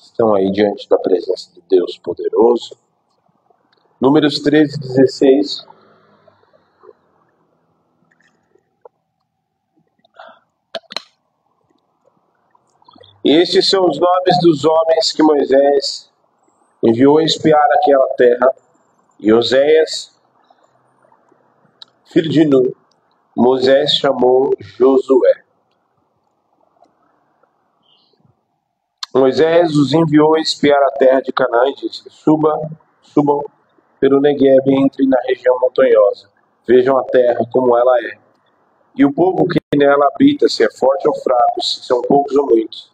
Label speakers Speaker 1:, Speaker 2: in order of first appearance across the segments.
Speaker 1: estão aí diante da presença do Deus poderoso. Números 13, 16. E estes são os nomes dos homens que Moisés enviou a espiar aquela terra. E Oséias, filho de Nun, Moisés chamou Josué. Moisés os enviou a espiar a terra de Canaã e disse: subam pelo Negueb e entrem na região montanhosa. Vejam a terra como ela é. E o povo que nela habita, se é forte ou fraco, se são poucos ou muitos.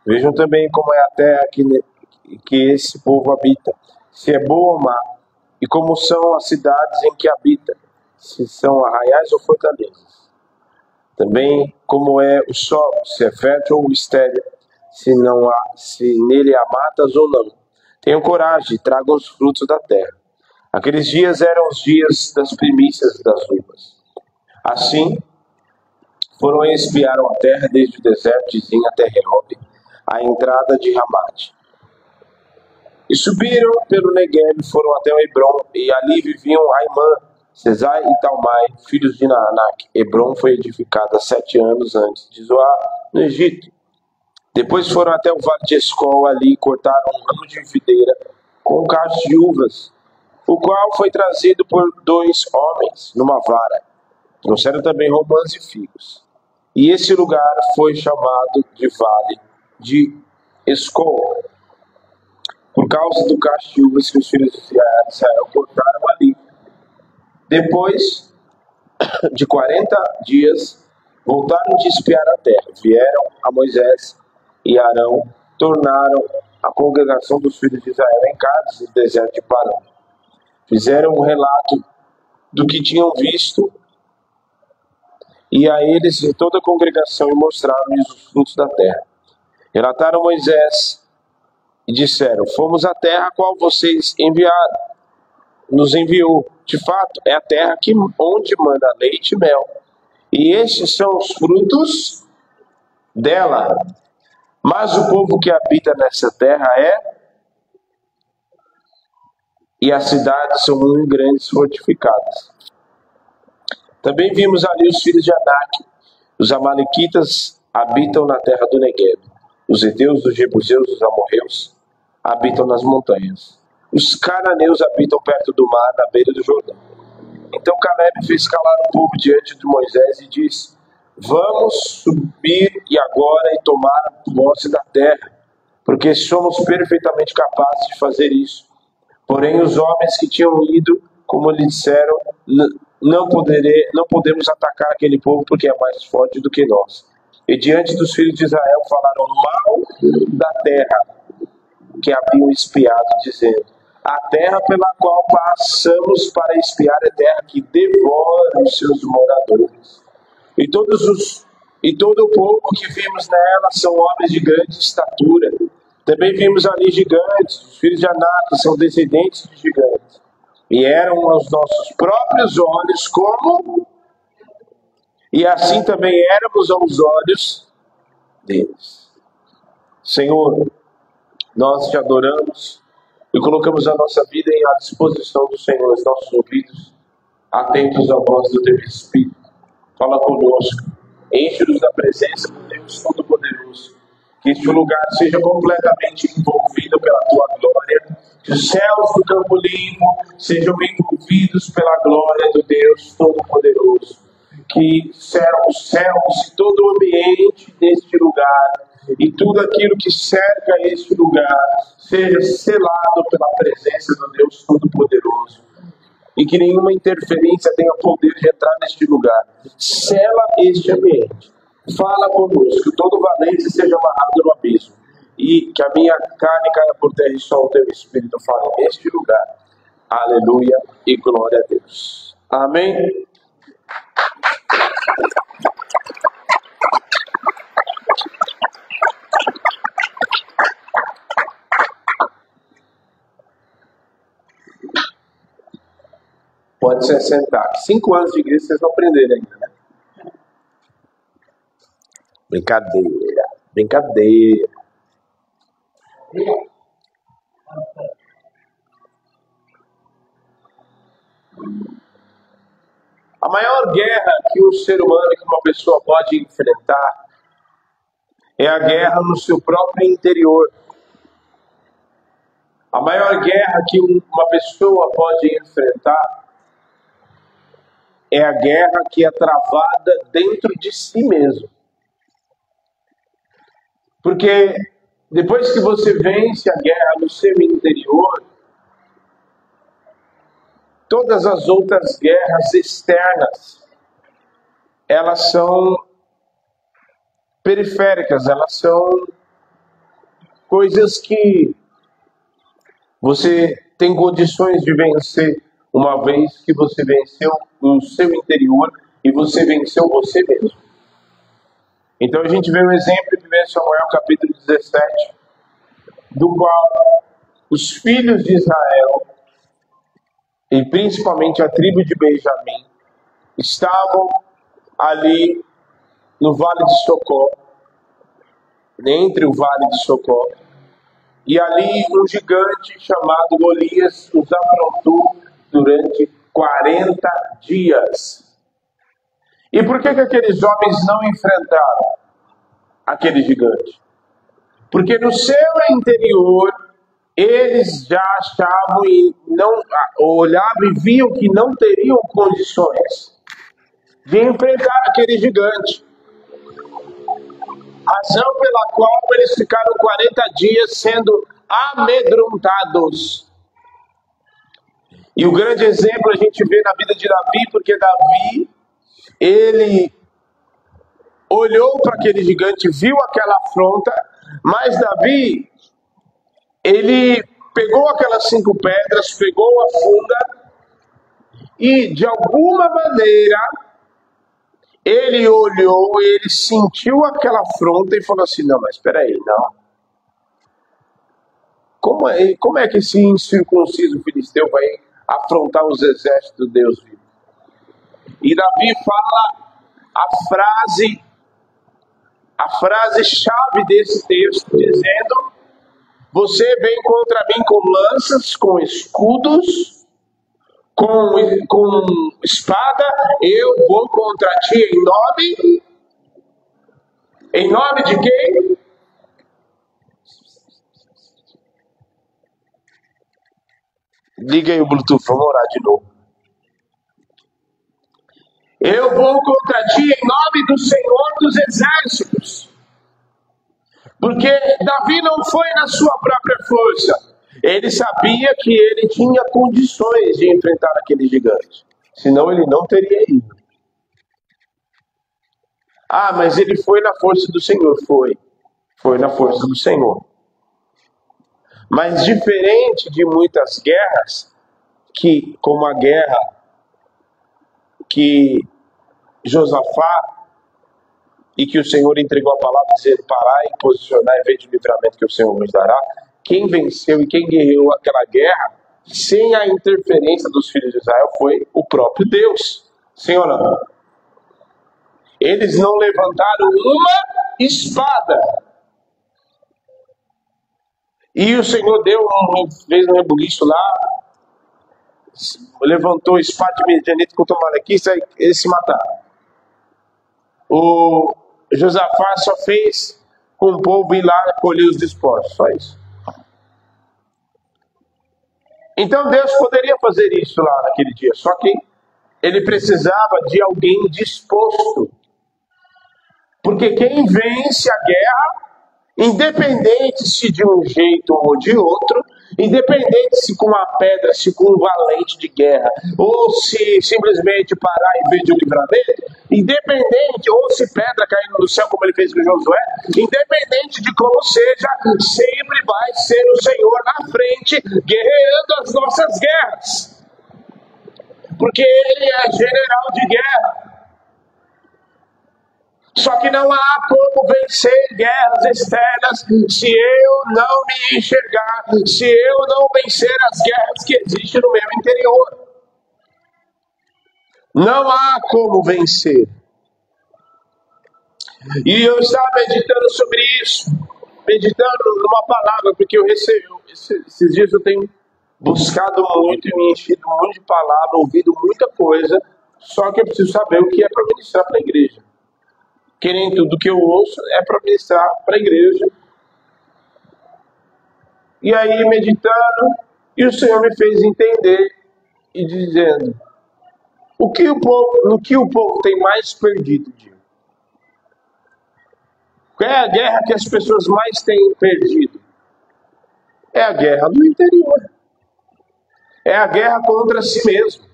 Speaker 1: Vejam também como é a terra que esse povo habita, se é boa ou má, e como são as cidades em que habita, se são arraiais ou fortalezas. Também como é o solo, se é fértil ou estéril, se nele há matas ou não. Tenham coragem e tragam os frutos da terra. Aqueles dias eram os dias das primícias das uvas. Assim, foram e espiaram a terra desde o deserto de Zin até Rehob, a entrada de Ramate. E subiram pelo Negueb, foram até o Hebron, e ali viviam Aimã, Sesai e Talmai, filhos de Naanak. Hebron foi edificada 7 anos antes de Zoar, no Egito. Depois foram até o vale de Escol, ali cortaram um ramo de videira com um cacho de uvas, o qual foi trazido por 2 homens numa vara. Trouxeram também romãs e figos. E esse lugar foi chamado de Vale de Escol, por causa do cacho de uvas que os filhos de Israel cortaram ali. Depois de 40 dias, voltaram de espiar a terra. Vieram a Moisés e Arão, tornaram a congregação dos filhos de Israel em Cádiz, no deserto de Parã. Fizeram um relato do que tinham visto e a eles e toda a congregação e mostraram-lhes os frutos da terra. Relataram Moisés e disseram: fomos à terra a qual vocês enviaram. Nos enviou. De fato, é a terra onde manda leite e mel. E estes são os frutos dela. Mas o povo que habita nessa terra e as cidades são muito grandes fortificadas. Também vimos ali os filhos de Anak. Os amalequitas habitam na terra do Negueb. Os heteus, os jebuseus, os amorreus habitam nas montanhas. Os cananeus habitam perto do mar, na beira do Jordão. Então Caleb fez calar o povo diante de Moisés e disse: vamos subir agora e tomar posse da terra, porque somos perfeitamente capazes de fazer isso. Porém os homens que tinham ido, como lhe disseram, não podemos atacar aquele povo porque é mais forte do que nós. E diante dos filhos de Israel falaram mal da terra que haviam espiado, dizendo: a terra pela qual passamos para espiar é terra que devora os seus moradores. E todo o povo que vimos nela são homens de grande estatura. Também vimos ali gigantes, os filhos de Anak, são descendentes de gigantes. E eram aos nossos próprios olhos como... E assim também éramos aos olhos deles. Senhor, nós te adoramos e colocamos a nossa vida à disposição do Senhor, os nossos ouvidos atentos à voz do teu Espírito. Fala conosco, enche-nos da presença do Deus Todo-Poderoso, que este lugar seja completamente envolvido pela tua glória, que os céus do Campo Limpo sejam envolvidos pela glória do Deus Todo-Poderoso, que os céus e todo o ambiente deste lugar e tudo aquilo que cerca este lugar seja selado pela presença do Deus Todo-Poderoso, e que nenhuma interferência tenha poder de entrar neste lugar. Sela este ambiente. Fala conosco, que todo valente seja amarrado no abismo, e que a minha carne caia por terra e só o teu Espírito fale neste lugar. Aleluia e glória a Deus. Amém. Pode se sentar. 5 anos de igreja vocês não aprenderam ainda, né? Brincadeira. A maior guerra que um ser humano, que uma pessoa pode enfrentar, é a guerra no seu próprio interior. A maior guerra que uma pessoa pode enfrentar é a guerra que é travada dentro de si mesmo. Porque depois que você vence a guerra no seu interior, todas as outras guerras externas, elas são periféricas, elas são coisas que você tem condições de vencer uma vez que você venceu o seu interior e você venceu você mesmo. Então a gente vê um exemplo em 1 Samuel capítulo 17, do qual os filhos de Israel, e principalmente a tribo de Benjamim, estavam ali no Vale de Socó, entre o Vale de Socó, e ali um gigante chamado Golias os afrontou durante 40 dias. E por que aqueles homens não enfrentaram aquele gigante? Porque no seu interior eles já achavam e não olhavam e viam que não teriam condições de enfrentar aquele gigante. Razão pela qual eles ficaram 40 dias sendo amedrontados. E o grande exemplo a gente vê na vida de Davi, porque Davi, ele olhou para aquele gigante, viu aquela afronta, mas Davi, ele pegou aquelas 5 pedras, pegou a funda e de alguma maneira ele olhou, ele sentiu aquela afronta e falou assim: não, mas espera aí, não. Como é que esse incircunciso filisteu vai afrontar os exércitos de Deus vivo? E Davi fala a frase chave desse texto, dizendo: você vem contra mim com lanças, com escudos, com espada, eu vou contra ti em nome de quem? Liga aí o Bluetooth, vamos orar de novo. Eu vou contra ti em nome do Senhor dos Exércitos. Porque Davi não foi na sua própria força. Ele sabia que ele tinha condições de enfrentar aquele gigante. Senão ele não teria ido. Ah, mas ele foi na força do Senhor. Foi na força do Senhor. Mas diferente de muitas guerras, como a guerra que Josafá, e que o Senhor entregou a palavra dizendo: parai e posicionar e ver de livramento que o Senhor nos dará. Quem venceu e quem guerreou aquela guerra, sem a interferência dos filhos de Israel, foi o próprio Deus. Sim ou não? Eles não levantaram uma espada. E o Senhor fez um rebuliço lá, levantou espada de medianita contra o Malequista, eles se mataram. O Josafá só fez com o povo ir lá colher os despojos, só isso. Então Deus poderia fazer isso lá naquele dia, só que ele precisava de alguém disposto. Porque quem vence a guerra, independente se de um jeito ou de outro, independente se com uma pedra, se com um valente de guerra, ou se simplesmente parar e ver de um livramento, independente, ou se pedra caindo do céu, como ele fez com Josué, independente de como seja, sempre vai ser o Senhor na frente, guerreando as nossas guerras. Porque ele é general de guerra. Só que não há como vencer guerras externas se eu não me enxergar, se eu não vencer as guerras que existem no meu interior. Não há como vencer. E eu estava meditando sobre isso. meditando numa palavra, porque eu recebi, esses dias eu tenho buscado muito e me enchido muito de palavra, ouvido muita coisa, só que eu preciso saber o que é para ministrar para a igreja. Que nem tudo que eu ouço é para ministrar para a igreja. E aí, meditando, e o Senhor me fez entender e dizendo, no que o povo tem mais perdido, Diego? Qual é a guerra que as pessoas mais têm perdido? É a guerra do interior. É a guerra contra si mesmo.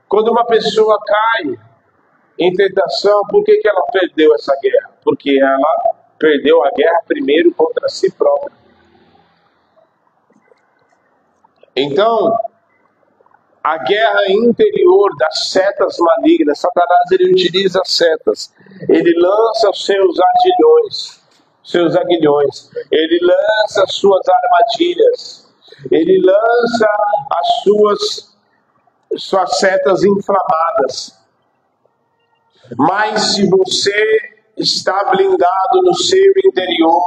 Speaker 1: Quando uma pessoa cai em tentação, por que ela perdeu essa guerra? Porque ela perdeu a guerra primeiro contra si própria. Então, a guerra interior das setas malignas, Satanás ele utiliza setas, ele lança os seus aguilhões, ele lança as suas armadilhas, ele lança as suas setas inflamadas. Mas se você está blindado no seu interior,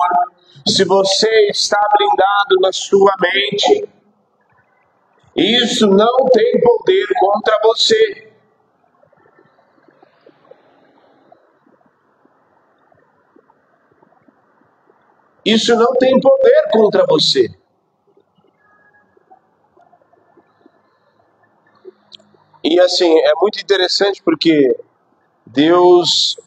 Speaker 1: se você está blindado na sua mente, isso não tem poder contra você. Isso não tem poder contra você. E assim, é muito interessante porque Deus,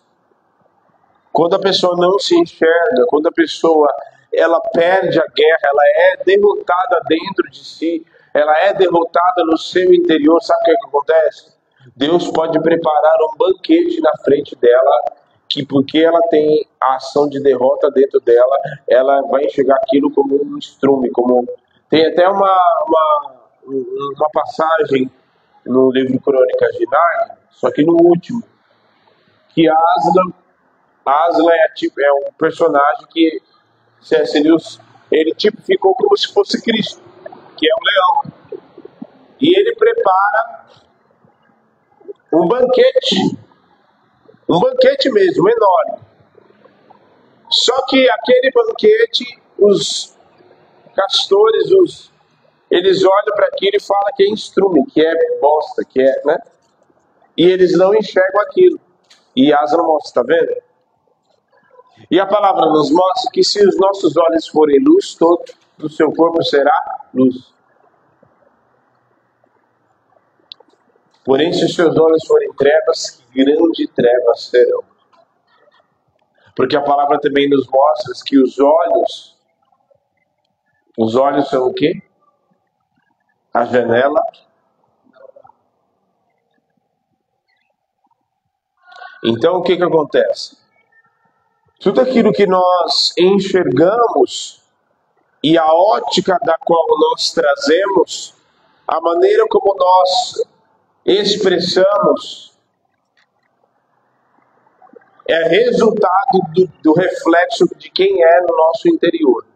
Speaker 1: quando a pessoa não se enxerga, quando a pessoa ela perde a guerra, ela é derrotada dentro de si, ela é derrotada no seu interior, sabe o que acontece? Deus pode preparar um banquete na frente dela, que porque ela tem a ação de derrota dentro dela, ela vai enxergar aquilo como um estrume, como... Tem até uma passagem no livro Crônicas de Nárnia, só que no último, que Aslan é um personagem que ele ficou como se fosse Cristo, que é um leão. E ele prepara um banquete mesmo, enorme. Só que aquele banquete, os castores, eles olham para aquilo e falam que é estrume, que é bosta, que é, né? E eles não enxergam aquilo. E Aslan mostra, tá vendo? E a palavra nos mostra que se os nossos olhos forem luz, todo o seu corpo será luz. Porém, se os seus olhos forem trevas, que grande trevas serão. Porque a palavra também nos mostra que os olhos são o quê? A janela. Então, o que acontece? Tudo aquilo que nós enxergamos e a ótica da qual nós trazemos, a maneira como nós expressamos, é resultado do reflexo de quem é no nosso interior.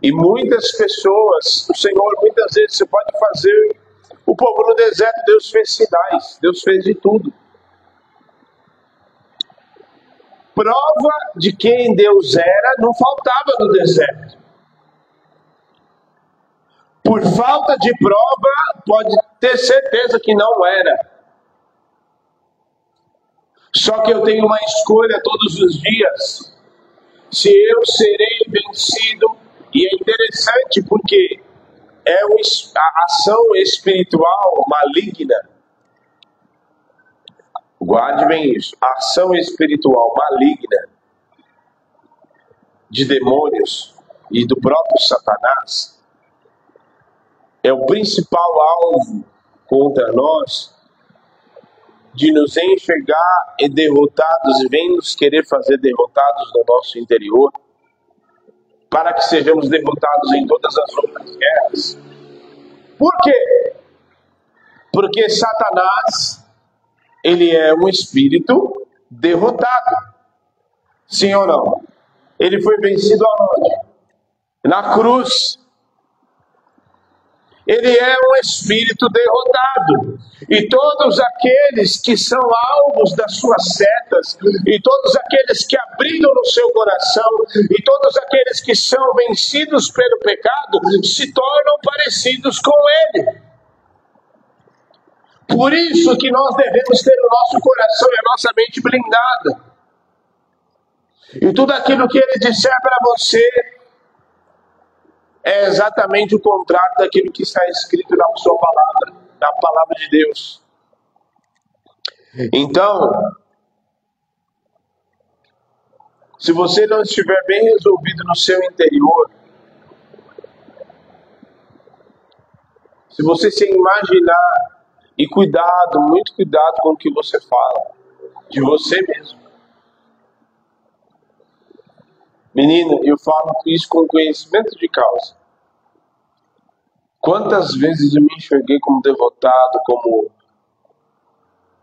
Speaker 1: E muitas pessoas, o Senhor, muitas vezes, você pode fazer, o povo no deserto, Deus fez sinais, Deus fez de tudo. Prova de quem Deus era não faltava no deserto. Por falta de prova, pode ter certeza que não era. Só que eu tenho uma escolha todos os dias. Se eu serei vencido, e é interessante porque é a ação espiritual maligna. Guarde bem isso. A ação espiritual maligna de demônios e do próprio Satanás é o principal alvo contra nós de nos enxergar e derrotados e vem nos querer fazer derrotados no nosso interior para que sejamos derrotados em todas as outras guerras. Por quê? Porque Satanás, ele é um espírito derrotado. Sim ou não? Ele foi vencido aonde? Na cruz. ele é um espírito derrotado. E todos aqueles que são alvos das suas setas, e todos aqueles que abrigam no seu coração, e todos aqueles que são vencidos pelo pecado, se tornam parecidos com ele. Por isso que nós devemos ter o nosso coração e a nossa mente blindada. E tudo aquilo que ele disser para você é exatamente o contrário daquilo que está escrito na sua palavra, na palavra de Deus. Então, se você não estiver bem resolvido no seu interior, se você se imaginar, e cuidado, muito cuidado com o que você fala, de você mesmo. Menina, eu falo isso com conhecimento de causa. Quantas vezes eu me enxerguei como derrotado,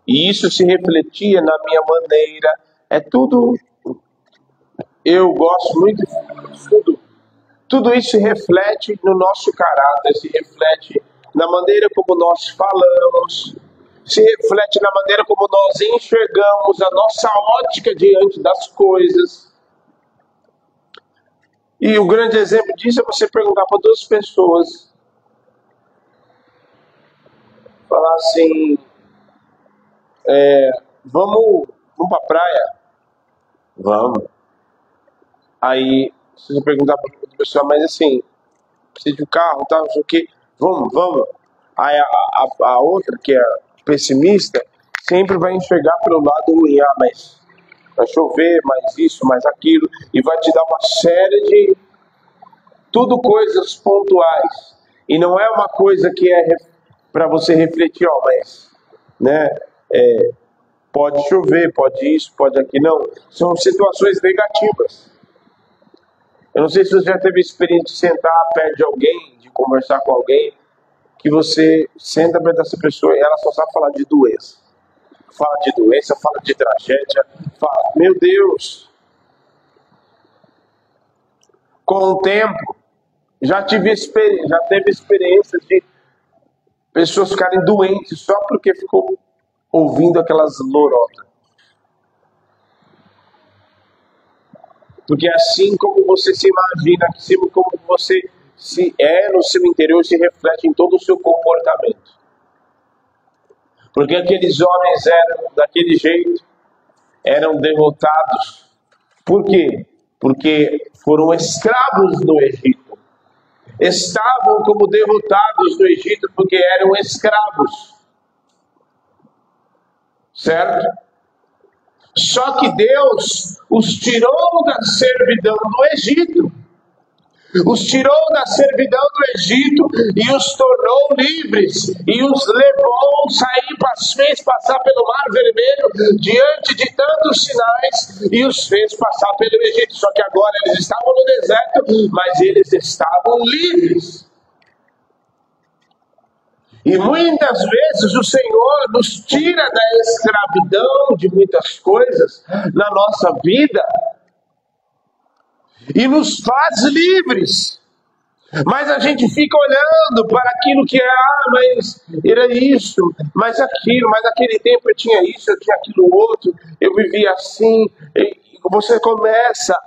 Speaker 1: e isso se refletia na minha maneira. É tudo. Eu gosto muito de tudo isso se reflete no nosso caráter, se reflete na maneira como nós falamos, se reflete na maneira como nós enxergamos a nossa ótica diante das coisas. E o grande exemplo disso é você perguntar para duas pessoas, falar assim, vamos para a praia? Vamos. Aí você perguntar para outra pessoa, mas assim, precisa de um carro, tal, não sei o que, vamos. Aí a outra, que é pessimista, sempre vai enxergar pelo lado ruim, mas vai chover, mais isso, mais aquilo, e vai te dar uma série de tudo coisas pontuais. E não é uma coisa que é para você refletir, mas né, pode chover, pode isso, pode aquilo, não. São situações negativas. Eu não sei se você já teve a experiência de sentar perto de alguém, de conversar com alguém, que você senta perto dessa pessoa e ela só sabe falar de doença. Fala de doença, fala de tragédia, fala, meu Deus. Com o tempo, já teve experiência de pessoas ficarem doentes só porque ficou ouvindo aquelas lorotas. Porque assim como você se imagina, assim como você se é no seu interior, se reflete em todo o seu comportamento. Porque aqueles homens eram daquele jeito, eram derrotados. Por quê? Porque foram escravos no Egito. Estavam como derrotados no Egito porque eram escravos. Certo? Só que Deus os tirou da servidão do Egito. Os tirou da servidão do Egito e os tornou livres. E os levou, fez passar pelo Mar Vermelho diante de tantos sinais e os fez passar pelo Egito. Só que agora eles estavam no deserto, mas eles estavam livres. E muitas vezes o Senhor nos tira da escravidão de muitas coisas na nossa vida e nos faz livres. Mas a gente fica olhando para aquilo que mas era isso, mas aquilo, mas naquele tempo eu tinha isso, eu tinha aquilo outro, eu vivia assim. E você começa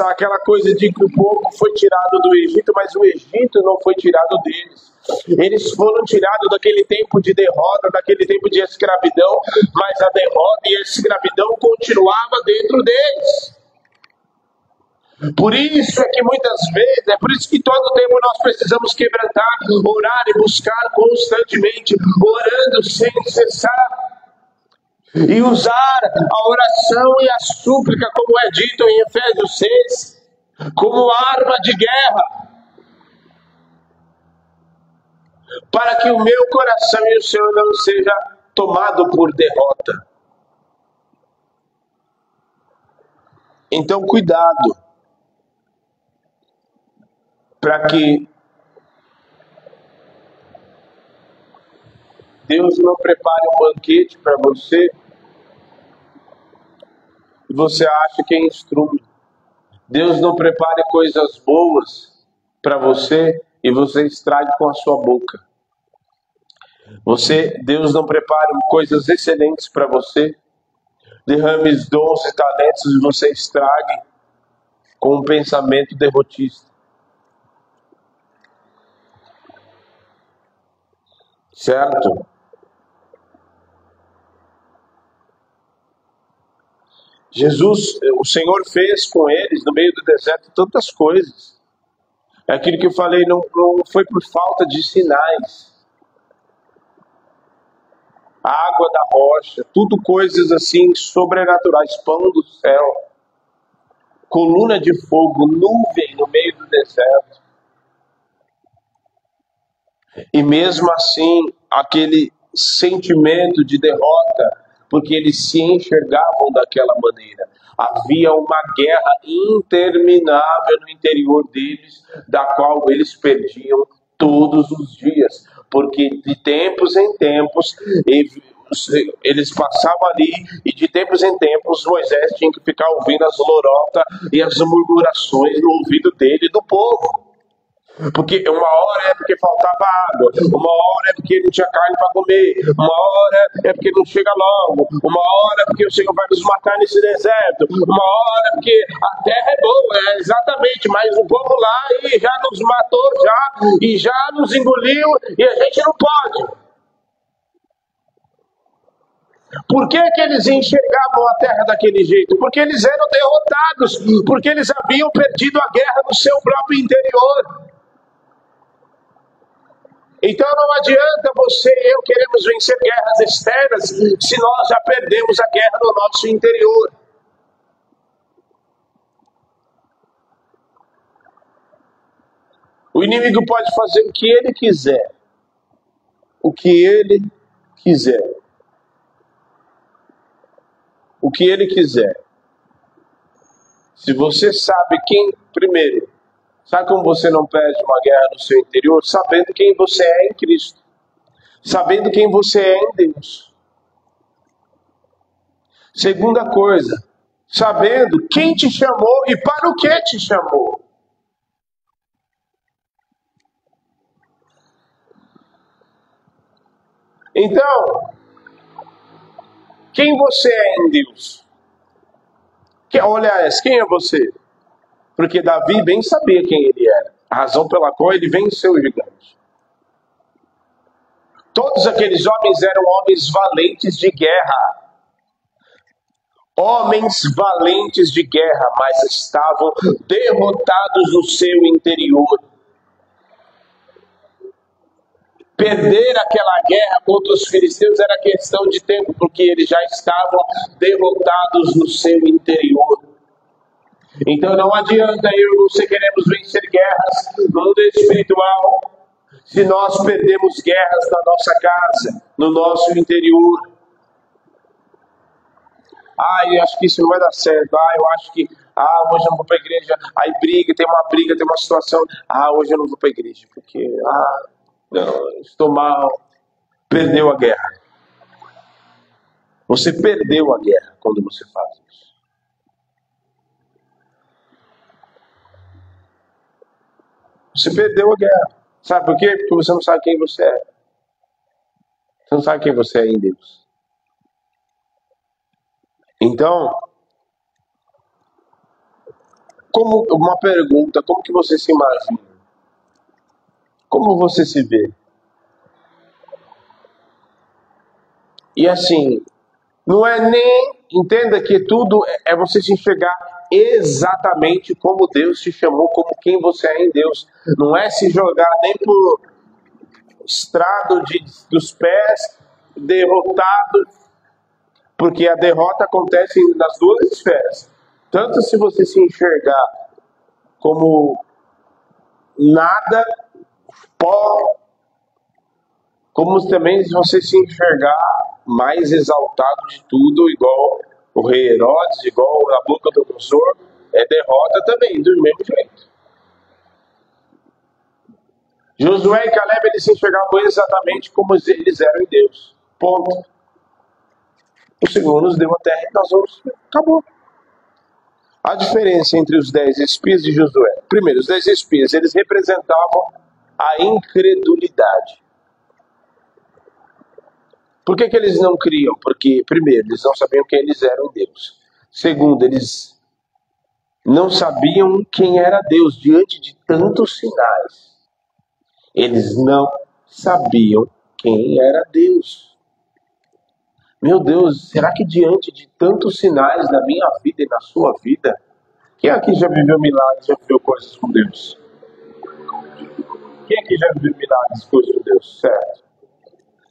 Speaker 1: aquela coisa de que o povo foi tirado do Egito, mas o Egito não foi tirado deles. Eles foram tirados daquele tempo de derrota, daquele tempo de escravidão, mas a derrota e a escravidão continuava dentro deles. Por isso é que muitas vezes, é por isso que todo tempo nós precisamos quebrantar, orar e buscar constantemente, orando sem cessar. E usar a oração e a súplica, como é dito em Efésios 6, como arma de guerra, para que o meu coração e o seu não seja tomado por derrota. Então, cuidado, para que Deus não prepare um banquete para você e você acha que é instrumento. Deus não prepare coisas boas para você e você estrague com a sua boca. Deus não prepare coisas excelentes para você, derrame dons e talentos e você estrague com um pensamento derrotista. Certo? O Senhor fez com eles no meio do deserto tantas coisas. É aquilo que eu falei, não foi por falta de sinais. A água da rocha, tudo coisas assim sobrenaturais, pão do céu, coluna de fogo, nuvem no meio do deserto. E mesmo assim, aquele sentimento de derrota, porque eles se enxergavam daquela maneira. Havia uma guerra interminável no interior deles, da qual eles perdiam todos os dias, porque de tempos em tempos eles passavam ali e de tempos em tempos Moisés tinha que ficar ouvindo as lorotas e as murmurações no ouvido dele e do povo. Porque uma hora é porque faltava água, uma hora é porque não tinha carne para comer, uma hora é porque não chega logo, uma hora é porque o Senhor vai nos matar nesse deserto, uma hora é porque a terra é boa, exatamente, mas o povo lá e já nos matou e já nos engoliu e a gente não pode. Por que eles enxergavam a terra daquele jeito? Porque eles eram derrotados, porque eles haviam perdido a guerra no seu próprio interior. Então não adianta você e eu queremos vencer guerras externas se nós já perdemos a guerra no nosso interior. O inimigo pode fazer o que ele quiser. O que ele quiser. O que ele quiser. Se você sabe primeiro, sabe como você não perde uma guerra no seu interior? Sabendo quem você é em Cristo. Sabendo quem você é em Deus. Segunda coisa, sabendo quem te chamou e para o que te chamou. Então, quem você é em Deus? Aliás, quem é você? Porque Davi bem sabia quem ele era. A razão pela qual ele venceu o gigante. Todos aqueles homens eram homens valentes de guerra. Homens valentes de guerra, mas estavam derrotados no seu interior. Perder aquela guerra contra os filisteus era questão de tempo, porque eles já estavam derrotados no seu interior. Então não adianta eu e você queremos vencer guerras no mundo espiritual se nós perdemos guerras na nossa casa, no nosso interior. Eu acho que isso não vai dar certo. Eu acho que hoje eu não vou para a igreja. Aí tem uma situação. Hoje eu não vou para a igreja porque não, estou mal. Perdeu a guerra. Você perdeu a guerra quando você faz isso. Você perdeu a guerra. Sabe por quê? Porque você não sabe quem você é. Você não sabe quem você é em Deus. Então, uma pergunta, como que você se imagina? Como você se vê? E assim, não é nem... Entenda que tudo é você se enxergar exatamente como Deus te chamou, como quem você é em Deus. Não é se jogar nem por estrado dos pés, derrotado, porque a derrota acontece nas duas esferas. Tanto se você se enxergar como nada, pó, como também se você se enxergar mais exaltado de tudo, igual o rei Herodes, igual a boca do Nabucodonosor, é derrota também, do mesmo jeito. Josué e Caleb, eles se enxergavam exatamente como eles eram em Deus. Ponto. O Senhor nos deu a terra e nós vamos... Acabou. A diferença entre os 10 espias de Josué. Primeiro, os 10 espias, eles representavam a incredulidade. Por que eles não criam? Porque, primeiro, eles não sabiam quem eles eram em Deus. Segundo, eles não sabiam quem era Deus diante de tantos sinais. Eles não sabiam quem era Deus. Meu Deus, será que diante de tantos sinais na minha vida e na sua vida, quem aqui já viveu milagres, já viveu coisas com Deus? Quem aqui já viveu milagres, coisas com Deus? Certo.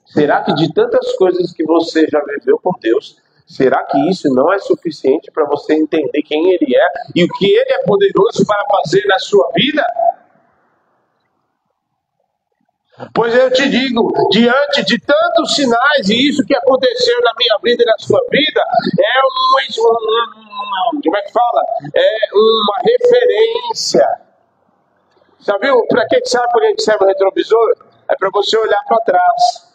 Speaker 1: Será que de tantas coisas que você já viveu com Deus, será que isso não é suficiente para você entender quem Ele é e o que Ele é poderoso para fazer na sua vida? Pois eu te digo, diante de tantos sinais e isso que aconteceu na minha vida e na sua vida, como é que fala? É uma referência. Sabe para que serve por que serve o retrovisor? É para você olhar para trás.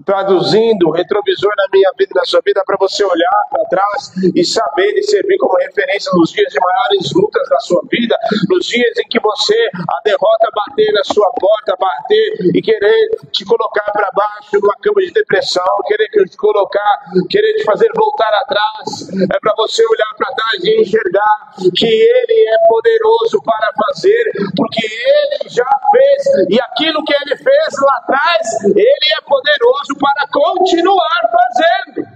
Speaker 1: Traduzindo, o retrovisor na minha vida e na sua vida é para você olhar para trás e saber e servir como referência nos dias de maiores lutas da sua vida, nos dias em que a derrota bater na sua porta, bater e querer te colocar para baixo numa cama de depressão, querer te colocar, querer te fazer voltar atrás. É para você olhar para trás e enxergar que Ele é poderoso para fazer, porque Ele já fez, e aquilo que Ele fez lá atrás, Ele é poderoso para continuar fazendo.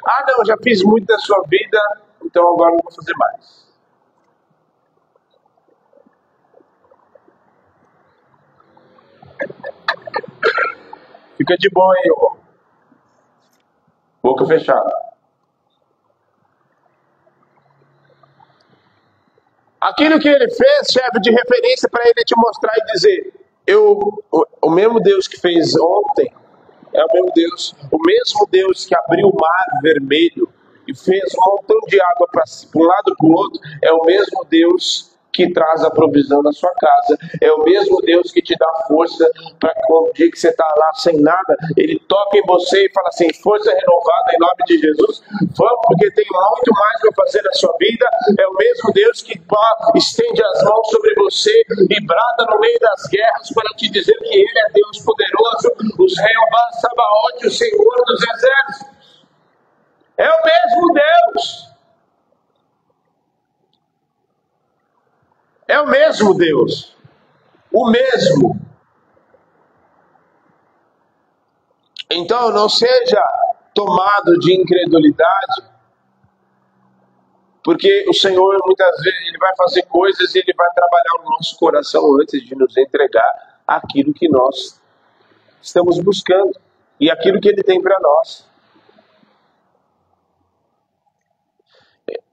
Speaker 1: Ah, não, já fiz muito da sua vida, então agora não vou fazer mais. Fica de boa aí, ó. Boca fechada. Aquilo que Ele fez serve de referência para Ele te mostrar e dizer: o mesmo Deus que fez ontem é o mesmo Deus que abriu o mar vermelho e fez um montão de água para um lado e para o outro, é o mesmo Deus que traz a provisão na sua casa, é o mesmo Deus que te dá força para quando o dia que você está lá sem nada, Ele toca em você e fala assim: força renovada em nome de Jesus, vamos, porque tem muito mais para fazer na sua vida. É o mesmo Deus que estende as mãos sobre você e brada no meio das guerras para te dizer que Ele é Deus poderoso, o Jeová Sabaote, o Senhor dos exércitos. É o mesmo Deus. É o mesmo Deus. O mesmo. Então não seja tomado de incredulidade, porque o Senhor muitas vezes Ele vai fazer coisas e Ele vai trabalhar no nosso coração antes de nos entregar aquilo que nós estamos buscando e aquilo que Ele tem para nós.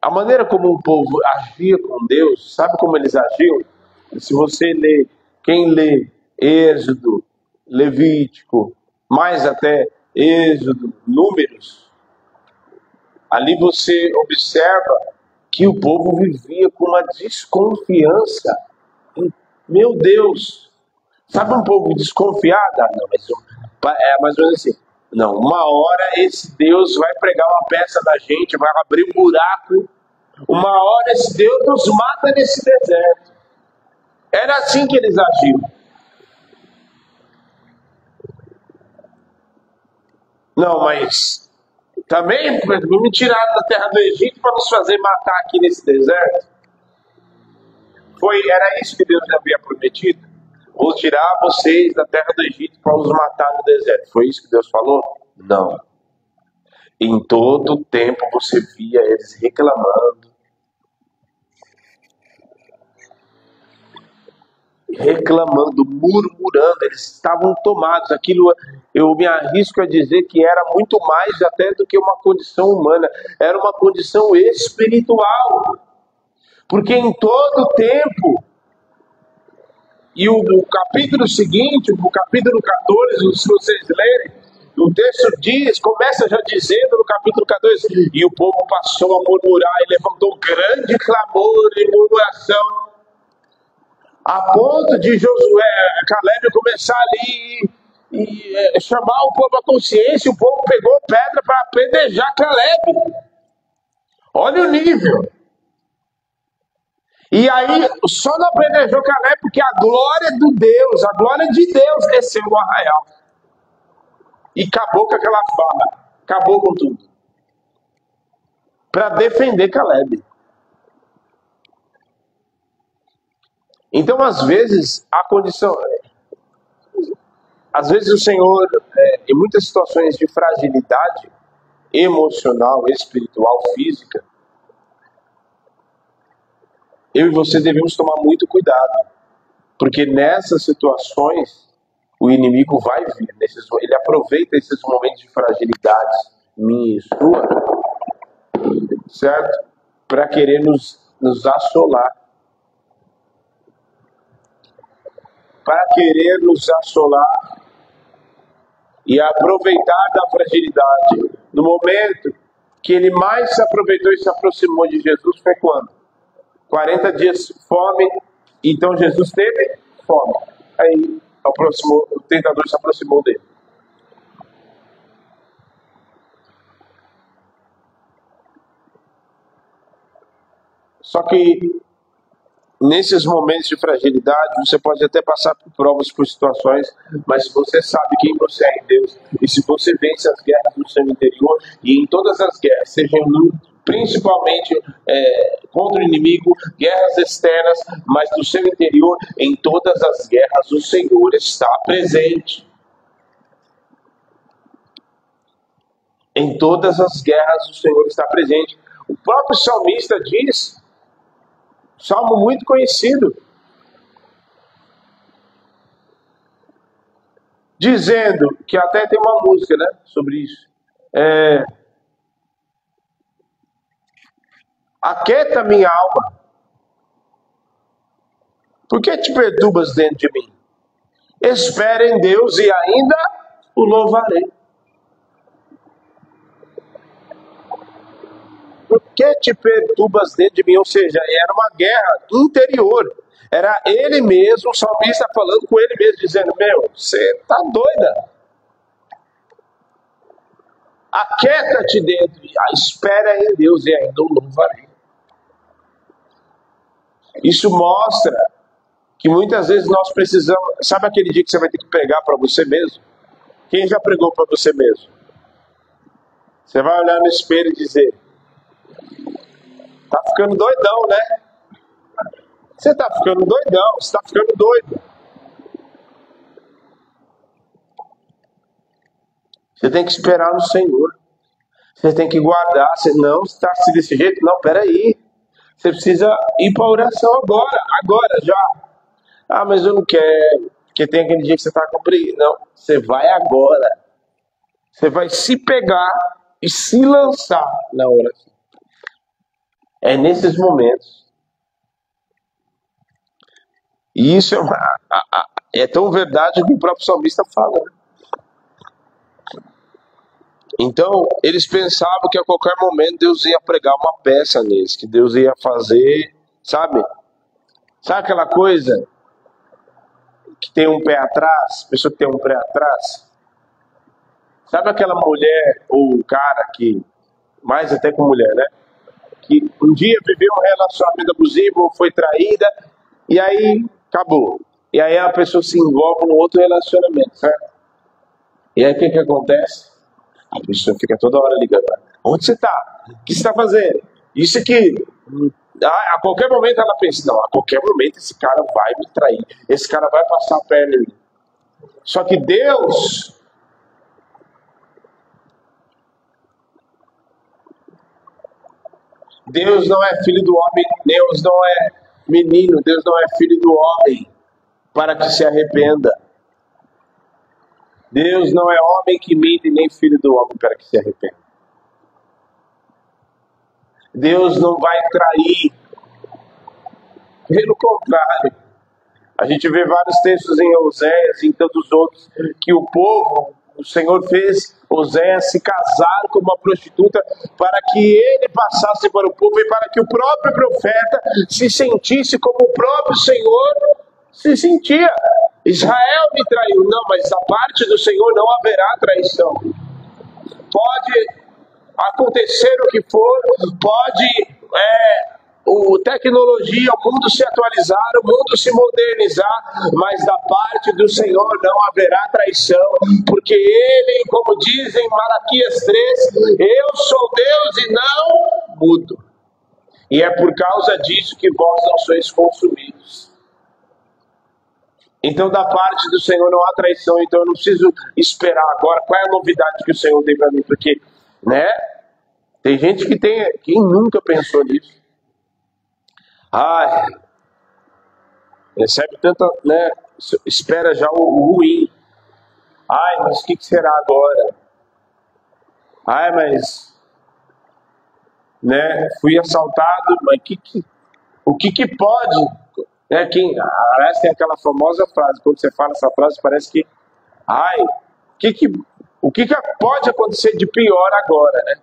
Speaker 1: A maneira como o povo agia com Deus, sabe como eles agiam? Se você lê, quem lê Êxodo, Levítico, mais até Êxodo, Números, ali você observa que o povo vivia com uma desconfiança. Meu Deus! Sabe um povo desconfiado? Não, mas é mais ou menos assim. Não, uma hora esse Deus vai pregar uma peça da gente, vai abrir um buraco. Uma hora esse Deus nos mata nesse deserto. Era assim que eles agiam. Não, mas também me tiraram da terra do Egito para nos fazer matar aqui nesse deserto. Era isso que Deus havia prometido? Vou tirar vocês da terra do Egito para os matar no deserto. Foi isso que Deus falou? Não. Em todo o tempo você via eles reclamando, murmurando, eles estavam tomados. Aquilo, eu me arrisco a dizer que era muito mais até do que uma condição humana, era uma condição espiritual, porque em todo tempo, e o capítulo seguinte, o capítulo 14, se vocês lerem, o texto começa já dizendo no capítulo 14, e o povo passou a murmurar e levantou grande clamor e murmuração, a ponto de Caleb começar ali e chamar o povo à consciência. O povo pegou pedra para apedrejar Caleb. Olha o nível. E aí só não apedrejou Caleb porque a glória do Deus, a glória de Deus desceu no arraial. E acabou com aquela fala. Acabou com tudo. Para defender Caleb. Então, às vezes, a condição... Às vezes o Senhor, em muitas situações de fragilidade emocional, espiritual, física, eu e você devemos tomar muito cuidado. Porque nessas situações, o inimigo vai vir. Ele aproveita esses momentos de fragilidade minha e sua, certo? Para querer nos assolar. Para querer nos assolar e aproveitar da fragilidade. No momento que ele mais se aproveitou e se aproximou de Jesus foi quando? 40 dias de fome, então Jesus teve fome. Aí o tentador se aproximou dele. Só que nesses momentos de fragilidade, você pode até passar por provas, por situações, mas se você sabe quem você é em Deus, e se você vence as guerras no seu interior, e em todas as guerras, sejam principalmente contra o inimigo, guerras externas, mas no seu interior, em todas as guerras, o Senhor está presente. Em todas as guerras, o Senhor está presente. O próprio salmista diz, salmo muito conhecido, dizendo, que até tem uma música, né, sobre isso. Aquieta minha alma. Por que te perturbas dentro de mim? Espera em Deus e ainda o louvarei. Por que te perturbas dentro de mim? Ou seja, era uma guerra interior. Era ele mesmo, o salmista falando com ele mesmo, dizendo, meu, você tá doida. Aquieta-te dentro, espera em Deus e ainda o louvarei. Isso mostra que muitas vezes nós precisamos... Sabe aquele dia que você vai ter que pregar para você mesmo? Quem já pregou para você mesmo? Você vai olhar no espelho e dizer, tá ficando doidão, né? Você tá ficando doidão, você tá ficando doido. Você tem que esperar no Senhor. Você tem que guardar. Você não está assim desse jeito? Não, peraí. Você precisa ir para a oração agora, já. Ah, mas eu não quero, porque tem aquele dia que você está com preguiça. Não, você vai agora. Você vai se pegar e se lançar na oração. É nesses momentos. E isso é tão verdade que o próprio salmista fala. Então, eles pensavam que a qualquer momento Deus ia pregar uma peça neles, que Deus ia fazer, sabe? Sabe aquela coisa que tem um pé atrás, pessoa que tem um pé atrás? Sabe aquela mulher ou um cara que, mais até com mulher, né? Que um dia viveu um relacionamento abusivo ou foi traída e aí acabou. E aí a pessoa se envolve num outro relacionamento, certo? E aí o que acontece? A pessoa fica toda hora ligando. Onde você está? O que você está fazendo? Isso aqui. A qualquer momento ela pensa, não, a qualquer momento esse cara vai me trair. Esse cara vai passar a perna em mim. Só que Deus... Deus não é filho do homem, Deus não é menino, Deus não é filho do homem para que se arrependa. Deus não é homem que mente, nem filho do homem para que se arrependa. Deus não vai trair. Pelo contrário, a gente vê vários textos em Oséias e em tantos outros que o Senhor fez Oséias se casar com uma prostituta para que ele passasse para o povo e para que o próprio profeta se sentisse como o próprio Senhor se sentia. Israel me traiu. Não, mas da parte do Senhor não haverá traição. Pode acontecer o que for, pode tecnologia, o mundo se atualizar, o mundo se modernizar, mas da parte do Senhor não haverá traição, porque Ele, como diz em Malaquias 3, eu sou Deus e não mudo. E é por causa disso que vós não sois consumidos. Então, da parte do Senhor não há traição, então eu não preciso esperar agora qual é a novidade que o Senhor tem para mim, porque, né, tem gente que tem, quem nunca pensou nisso? Ai, recebe tanta, né, espera já o ruim. Ai, mas o que será agora? Ai, mas, né, fui assaltado, mas o que pode? Né, aliás, tem aquela famosa frase, quando você fala essa frase, parece que, ai, o que pode acontecer de pior agora, né?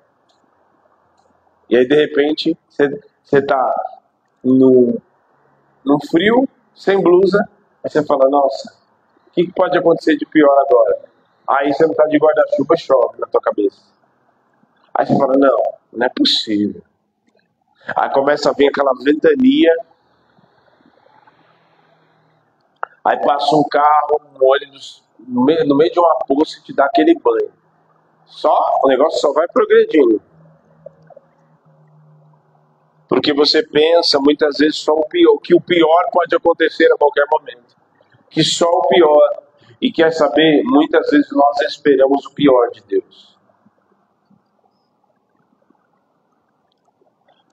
Speaker 1: E aí, de repente, você tá no frio, sem blusa, aí você fala, nossa, o que pode acontecer de pior agora? Aí você não tá de guarda-chuva, chove na tua cabeça. Aí você fala, não é possível. Aí começa a vir aquela ventania, aí passa um carro, um ônibus, no meio de uma poça e te dá aquele banho. O negócio só vai progredindo. Porque você pensa muitas vezes só que o pior pode acontecer a qualquer momento. Que só o pior. E quer saber, muitas vezes nós esperamos o pior de Deus.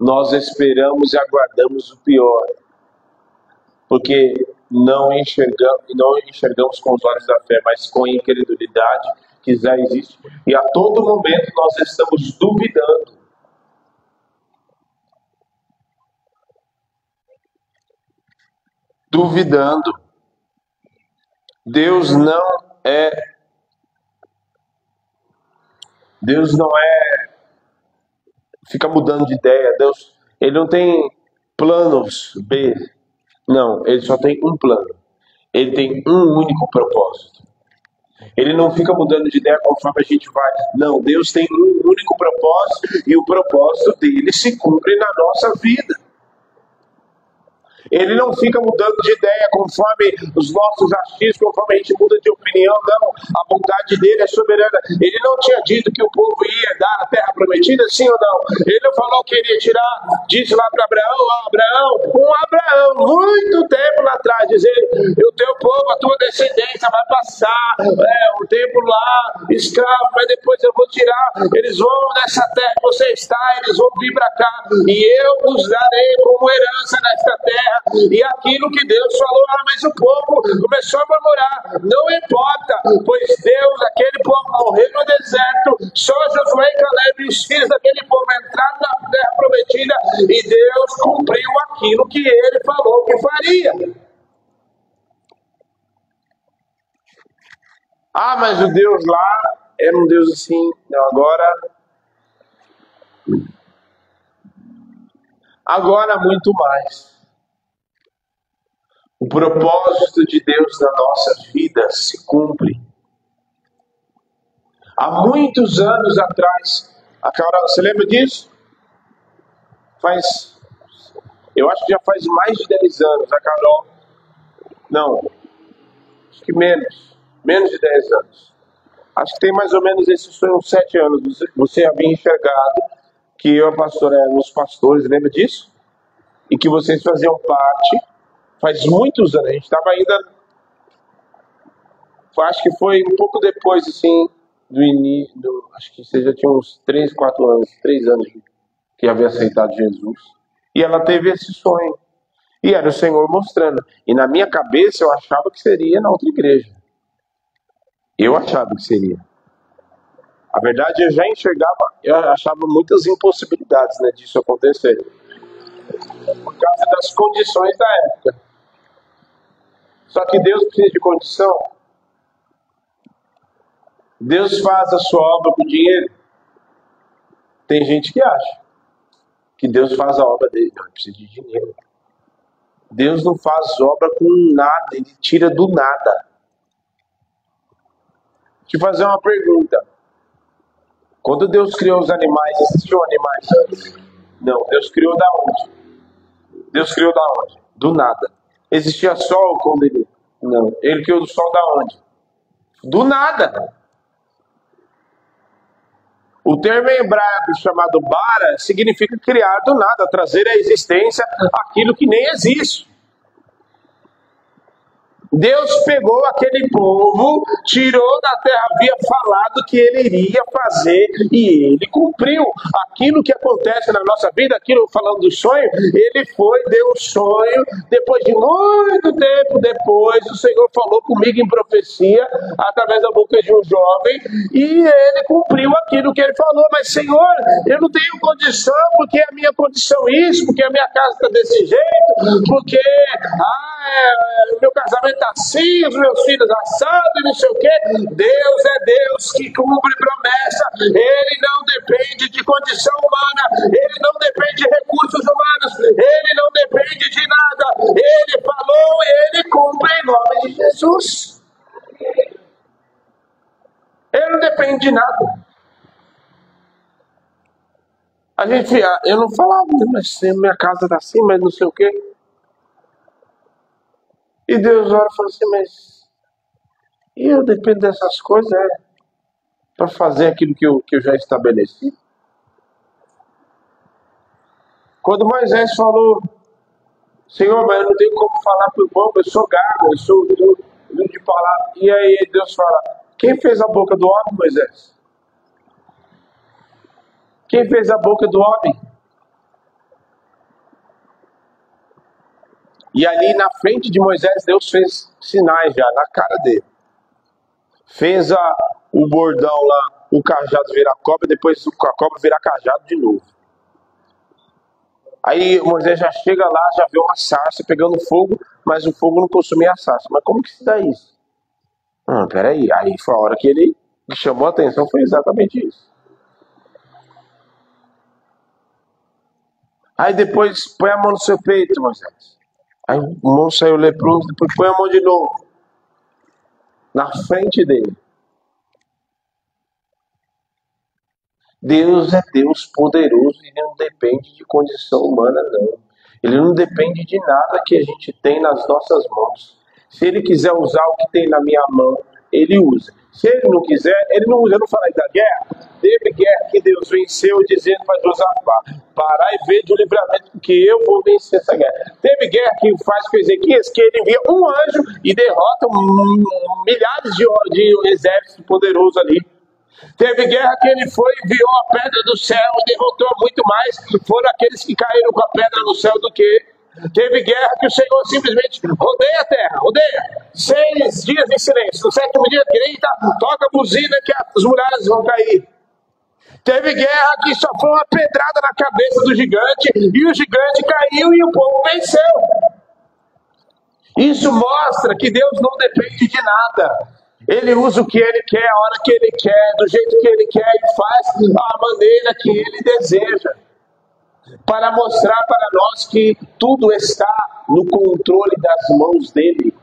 Speaker 1: Nós esperamos e aguardamos o pior. Porque não enxergamos com os olhos da fé, mas com a incredulidade que já existe. E a todo momento nós estamos duvidando. Deus não fica mudando de ideia. Deus, ele não tem planos B. Não, ele só tem um plano. Ele tem um único propósito. Ele não fica mudando de ideia conforme a gente vai. Não, Deus tem um único propósito e o propósito dele se cumpre na nossa vida. Ele não fica mudando de ideia conforme os nossos achismos, conforme a gente muda de opinião, não. A vontade dele é soberana. Ele não tinha dito que o povo ia herdar a terra prometida, sim ou não? Ele não falou que ele ia tirar, disse lá para Abraão, muito tempo lá atrás, dizer, o teu povo, a tua descendência vai passar um tempo lá, escravo, mas depois eu vou tirar, eles vão nessa terra que você está, eles vão vir para cá, e eu os darei como herança nesta terra. E aquilo que Deus falou, mas o povo começou a murmurar, não importa, pois Deus, aquele povo morreu no deserto, só Josué e Caleb e os filhos daquele povo entraram na terra prometida, e Deus cumpriu aquilo que ele falou que faria. Ah, mas o Deus lá era um Deus assim, não, agora muito mais. O propósito de Deus na nossa vida se cumpre. Há muitos anos atrás, a Carol, você lembra disso? Eu acho que já faz mais de 10 anos, a Carol, não, acho que menos de 10 anos. Acho que tem mais ou menos esses uns 7 anos, você havia enxergado que eu e a pastora éramos pastores, lembra disso? E que vocês faziam parte, faz muitos anos, a gente estava ainda, acho que foi um pouco depois, assim, do início, acho que você já tinha uns 3 anos que havia aceitado Jesus. E ela teve esse sonho. E era o Senhor mostrando. E na minha cabeça eu achava que seria na outra igreja. Eu achava que seria. A verdade, eu já enxergava, eu achava muitas impossibilidades, né, disso acontecer. Por causa das condições da época. Só que Deus precisa de condição. Deus faz a sua obra com dinheiro. Tem gente que acha que Deus faz a obra dele. Não, precisa de dinheiro. Deus não faz obra com nada, ele tira do nada. Deixa eu fazer uma pergunta. Quando Deus criou os animais, existiam animais antes? Não, Deus criou da onde? Deus criou da onde? Do nada. Existia sol quando ele... Não. Ele criou do sol da onde? Do nada. O termo em hebraico chamado bara significa criar do nada, trazer à existência aquilo que nem existe. Deus pegou aquele povo, tirou da terra, havia falado que ele iria fazer e ele cumpriu. Aquilo que acontece na nossa vida, aquilo falando do sonho, ele foi, deu um sonho, depois de muito tempo depois, o Senhor falou comigo em profecia, através da boca de um jovem, e ele cumpriu aquilo que ele falou. Mas Senhor, eu não tenho condição, porque a minha condição isso, porque a minha casa está desse jeito, porque o meu casamento está assim, os meus filhos assados e não sei o quê. Deus é Deus que cumpre promessa. Ele não depende de condição humana, ele não depende de recursos humanos, ele não depende de nada. Ele falou e ele cumpre em nome de Jesus. Ele não depende de nada. Eu não falava, mas minha casa está assim, mas não sei o quê. E Deus olha e fala assim, mas eu dependo dessas coisas, para fazer aquilo que eu já estabeleci. Quando Moisés falou, Senhor, mas eu não tenho como falar para o povo, eu sou gago, eu sou duro de falar. E aí Deus fala, quem fez a boca do homem, Moisés? Quem fez a boca do homem? E ali na frente de Moisés, Deus fez sinais já, na cara dele. Fez o bordão lá, o cajado virar cobra, depois a cobra virar cajado de novo. Aí Moisés já chega lá, já vê uma sarça pegando fogo, mas o fogo não consumia a sarça. Mas como que se dá isso? Peraí. Aí foi a hora que ele chamou a atenção, foi exatamente isso. Aí depois, põe a mão no seu peito, Moisés. Aí o mão saiu leproso, depois põe a mão de novo. Na frente dele. Deus é Deus poderoso e ele não depende de condição humana, não. Ele não depende de nada que a gente tem nas nossas mãos. Se ele quiser usar o que tem na minha mão, ele usa. Se ele não quiser, ele não usa. Eu não falei da guerra? Teve guerra que Deus venceu dizendo para Josafá, parar e ver de um livramento, porque eu vou vencer essa guerra. Teve guerra que faz com Ezequias, que ele envia um anjo e derrota milhares de exércitos poderosos ali. Teve guerra que ele foi e enviou a pedra do céu e derrotou muito mais. Foram aqueles que caíram com a pedra no céu do que. Teve guerra que o Senhor simplesmente rodeia a terra, rodeia. 6 dias de silêncio. No 7º dia, grita, toca a buzina que as muralhas vão cair. Teve guerra que só foi uma pedrada na cabeça do gigante e o gigante caiu e o povo venceu. Isso mostra que Deus não depende de nada. Ele usa o que ele quer, a hora que ele quer, do jeito que ele quer e faz a maneira que ele deseja. Para mostrar para nós que tudo está no controle das mãos dele.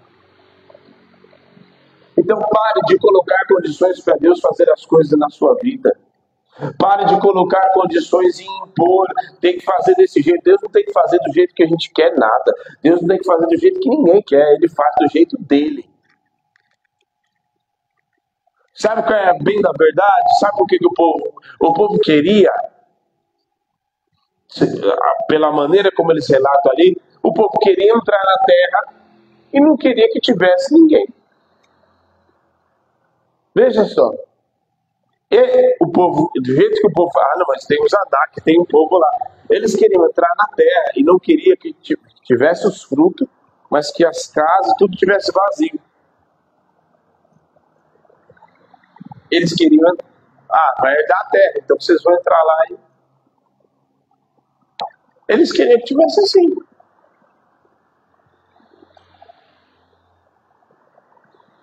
Speaker 1: Então pare de colocar condições para Deus fazer as coisas na sua vida. Pare de colocar condições e impor. Tem que fazer desse jeito. Deus não tem que fazer do jeito que a gente quer nada. Deus não tem que fazer do jeito que ninguém quer. Ele faz do jeito dele. Sabe qual é bem da verdade? Sabe por que o povo queria? Pela maneira como eles relatam ali, o povo queria entrar na terra e não queria que tivesse ninguém. Veja só. E o povo, do jeito que o povo fala, não, mas tem os Anak, tem um povo lá. Eles queriam entrar na terra e não queria que tivesse os frutos, mas que as casas, tudo tivesse vazio. Eles queriam, vai herdar a terra, então vocês vão entrar lá e... Eles queriam que tivesse assim.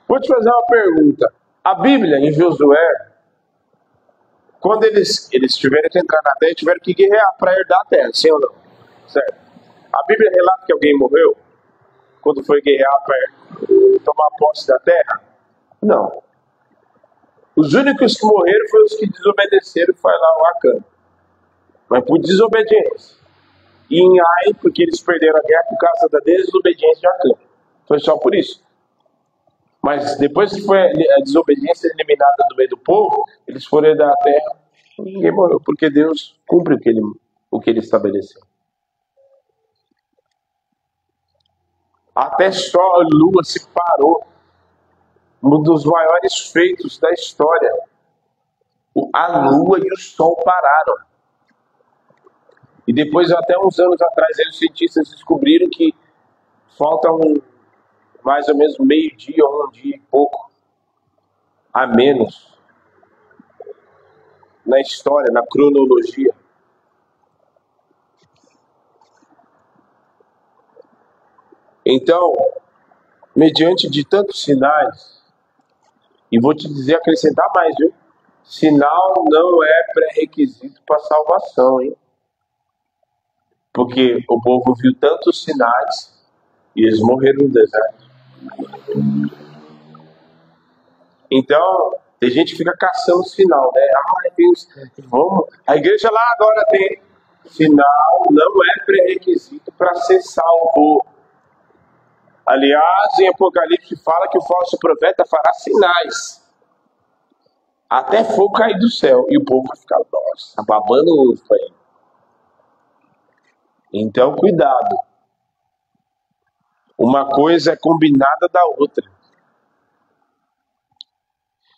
Speaker 1: Vou te fazer uma pergunta. A Bíblia, em Josué, quando eles tiveram que entrar na terra, tiveram que guerrear para herdar a terra, sim ou não? Certo? A Bíblia relata que alguém morreu quando foi guerrear para tomar posse da terra? Não. Os únicos que morreram foram os que desobedeceram, que foi lá o Acã. Mas por desobediência. E em Ai, porque eles perderam a guerra por causa da desobediência de Acã. Foi só por isso. Mas depois que foi a desobediência eliminada do meio do povo, eles foram herdar a terra e ninguém morreu, porque Deus cumpre o que ele estabeleceu. Até só a lua se parou. Um dos maiores feitos da história. A lua e o sol pararam. E depois, até uns anos atrás, os cientistas descobriram que falta mais ou menos meio-dia ou um dia e pouco a menos na história, na cronologia. Então, mediante de tantos sinais, e vou te dizer, acrescentar mais, viu? Sinal não é pré-requisito para salvação, hein? Porque o povo viu tantos sinais e eles morreram no deserto. Então, tem gente que fica caçando sinal, né? Vamos. A igreja lá agora tem. Sinal não é pré-requisito para ser salvo. Aliás, em Apocalipse fala que o falso profeta fará sinais. Até fogo cair do céu. E o povo vai ficar, nossa, babando o ovo aí. Então, cuidado. Uma coisa é combinada da outra.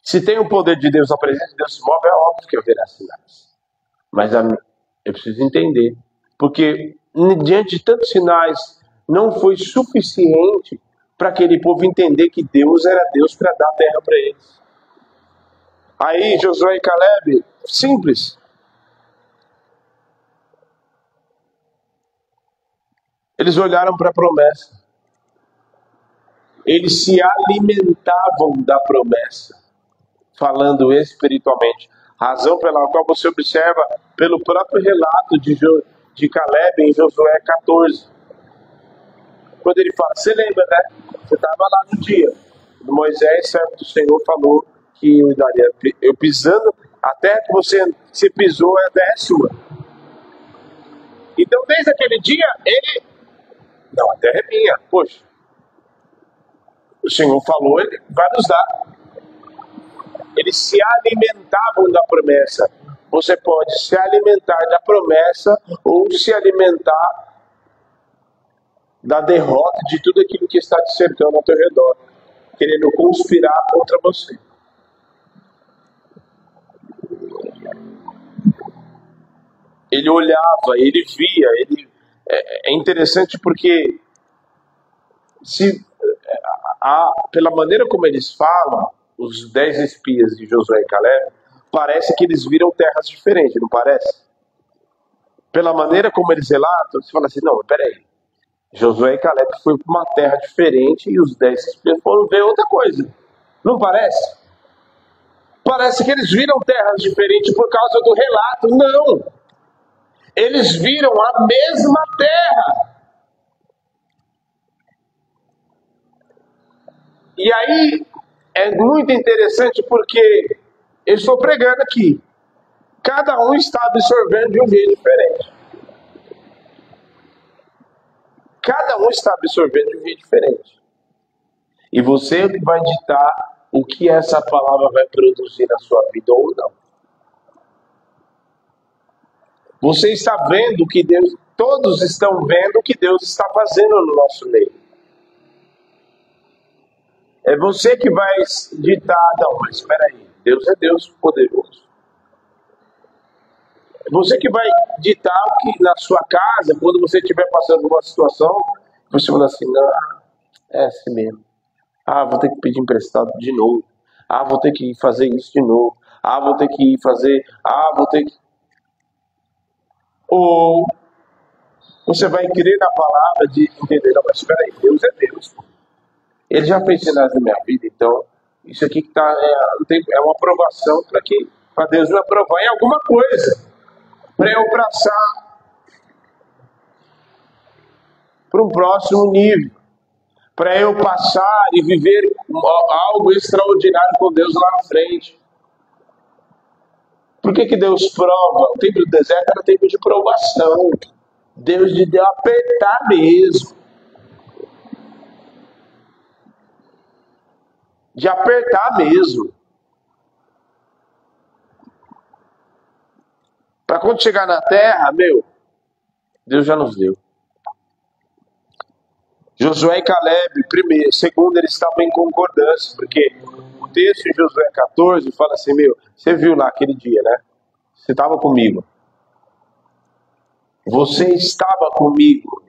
Speaker 1: Se tem o poder de Deus, a presença de Deus se move, é óbvio que haverá sinais. Mas eu preciso entender. Porque diante de tantos sinais, não foi suficiente para aquele povo entender que Deus era Deus para dar a terra para eles. Aí Josué e Caleb, simples. Eles olharam para a promessa. Eles se alimentavam da promessa, falando espiritualmente. Razão pela qual você observa pelo próprio relato de Caleb em Josué 14. Quando ele fala, você lembra, né? Você estava lá no dia. Moisés, servo do Senhor, falou que eu daria. Eu pisando, a terra que você pisou é décima. Então, desde aquele dia, ele... Não, a terra é minha. Poxa. O Senhor falou, ele vai nos dar. Eles se alimentavam da promessa. Você pode se alimentar da promessa ou se alimentar da derrota de tudo aquilo que está te cercando ao teu redor, querendo conspirar contra você. Ele olhava, ele via, é interessante porque pela maneira como eles falam, os 10 espias de Josué e Caleb, parece que eles viram terras diferentes, não parece? Pela maneira como eles relatam, você fala assim, não, peraí, Josué e Caleb foi para uma terra diferente e os 10 espias foram ver outra coisa, não parece? Parece que eles viram terras diferentes por causa do relato, não! Eles viram a mesma terra. E aí é muito interessante porque eu estou pregando aqui. Cada um está absorvendo de um jeito diferente. Cada um está absorvendo de um jeito diferente. E você vai ditar o que essa palavra vai produzir na sua vida ou não. Você está vendo que Deus, todos estão vendo o que Deus está fazendo no nosso meio. É você que vai ditar, não, mas espera aí, Deus é Deus poderoso. É você que vai ditar o que na sua casa, quando você estiver passando por uma situação, você fala assim, não, é assim mesmo. Vou ter que pedir emprestado de novo. Vou ter que fazer isso de novo. Vou ter que fazer, vou ter que... Ou você vai crer na palavra de entender, não, mas espera aí, Deus é Deus. Ele já fez sinais na minha vida, então isso aqui que é uma aprovação para Deus me aprovar em alguma coisa, para eu passar para um próximo nível, para eu passar e viver algo extraordinário com Deus lá na frente. Por que Deus prova? O tempo do deserto era tempo de provação. Deus lhe deu apertar mesmo. De apertar mesmo. Para quando chegar na terra, Deus já nos deu. Josué e Caleb, primeiro, segundo, eles estavam em concordância, porque o texto de Josué 14 fala assim, você viu lá aquele dia, né? Você estava comigo. Você estava comigo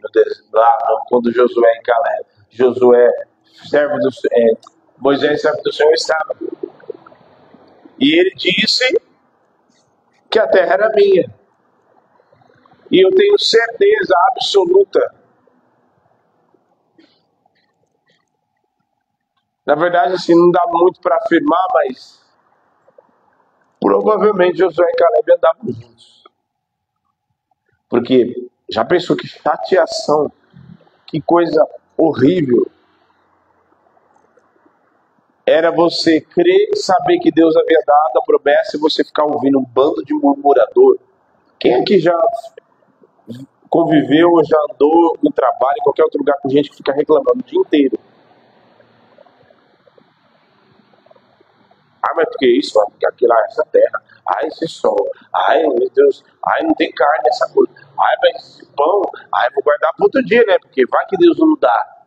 Speaker 1: lá quando Josué e Caleb, servo do Moisés, servo do Senhor, estava. E ele disse que a terra era minha. E eu tenho certeza absoluta. Na verdade, assim, não dá muito para afirmar, mas provavelmente Josué e Caleb andavam juntos. Porque já pensou que chateação, que coisa horrível era você crer, saber que Deus havia dado a promessa e você ficar ouvindo um bando de murmurador. Quem aqui já conviveu ou já andou no trabalho, em qualquer outro lugar, com gente que fica reclamando o dia inteiro? Ah, mas por que isso? Porque aquilo lá, essa terra. Ai, esse sol. Ai, meu Deus. Ai, não tem carne nessa coisa. Ai, mas esse pão. Ai, vou guardar para outro dia, né? Porque vai que Deus não dá.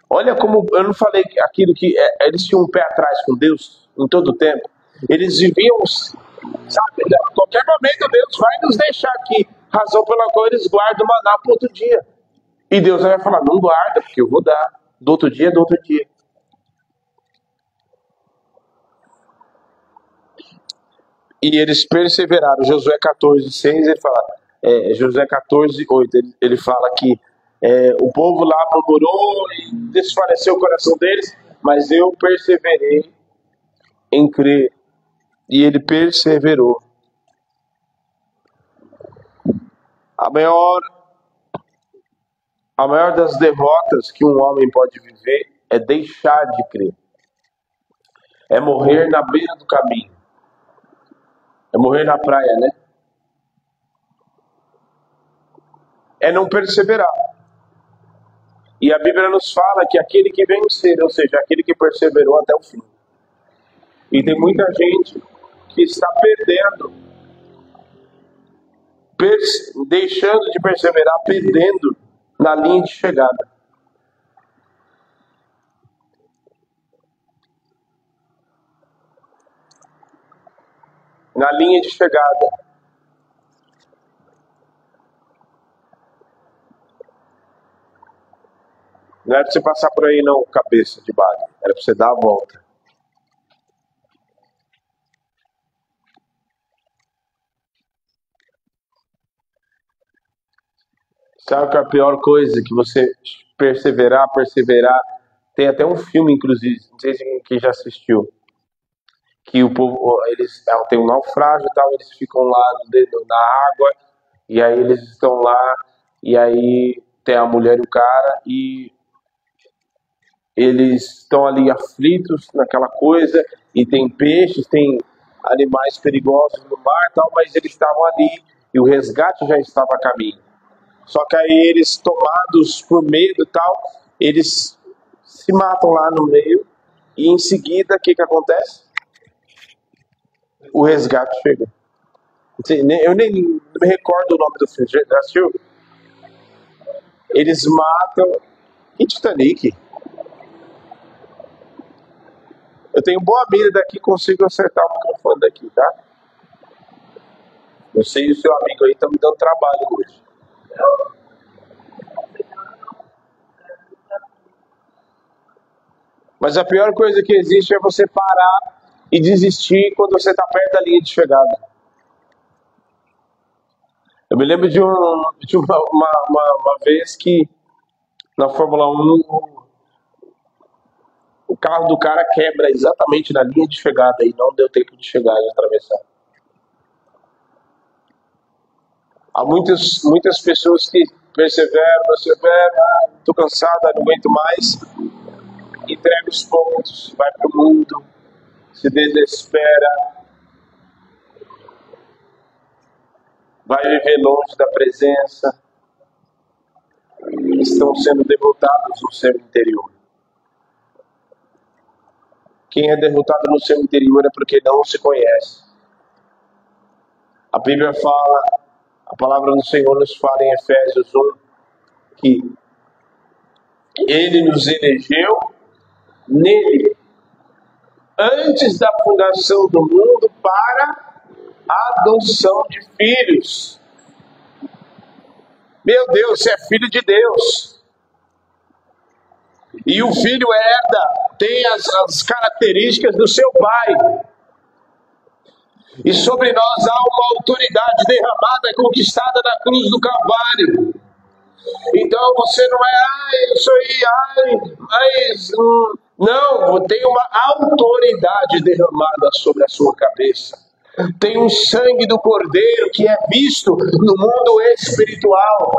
Speaker 1: Olha como eu não falei aquilo que eles tinham um pé atrás com Deus em todo o tempo. Eles viviam, sabe, a qualquer momento Deus vai nos deixar aqui. Razão pela qual eles guardam o maná para outro dia. E Deus vai falar, não guarda, porque eu vou dar. Do outro dia, do outro dia. E eles perseveraram. Josué 14:6, ele fala, Josué 14:8, ele fala que o povo lá murmurou e desfaleceu o coração deles, mas eu perseverei em crer. E ele perseverou. A maior das derrotas que um homem pode viver é deixar de crer. É morrer na beira do caminho. É morrer na praia, né? É não perseverar. E a Bíblia nos fala que aquele que vencer, ou seja, aquele que perseverou até o fim. E tem muita gente que está perdendo, deixando de perseverar, perdendo na linha de chegada. Na linha de chegada. Não era pra você passar por aí não, cabeça de baga. Era pra você dar a volta. Sabe que é a pior coisa? Que você perseverar. Tem até um filme, inclusive, não sei se quem já assistiu, que o povo, eles tem um naufrágio e tal, eles ficam lá na água, e aí eles estão lá, e aí tem a mulher e o cara, e eles estão ali aflitos naquela coisa, e tem peixes, tem animais perigosos no mar e tal, mas eles estavam ali, e o resgate já estava a caminho. Só que aí eles, tomados por medo e tal, eles se matam lá no meio, e em seguida, o que acontece? O resgate chega. Eu nem me recordo o nome do filme. Já assistiu? Eles matam. E Titanic? Eu tenho boa mira daqui, consigo acertar o microfone daqui, tá? Eu sei, o seu amigo aí tá me dando trabalho hoje. Mas a pior coisa que existe é você parar e desistir quando você está perto da linha de chegada. Eu me lembro de uma vez que na Fórmula 1 o carro do cara quebra exatamente na linha de chegada e não deu tempo de chegar e atravessar. Há muitas pessoas que perseveram, estou cansada, não aguento mais, entrega os pontos, vai para o mundo, se desespera, vai viver longe da presença. estão sendo derrotados no seu interior. Quem é derrotado no seu interior é porque não se conhece. A Bíblia fala, a palavra do Senhor nos fala em Efésios 1, que Ele nos elegeu nele, antes da fundação do mundo, para a adoção de filhos. Meu Deus, você é filho de Deus. E o filho herda, tem as características do seu pai. E sobre nós há uma autoridade derramada, conquistada na cruz do Calvário. Então você não é, isso aí, mas não, tem uma autoridade derramada sobre a sua cabeça. Tem um sangue do Cordeiro que é visto no mundo espiritual.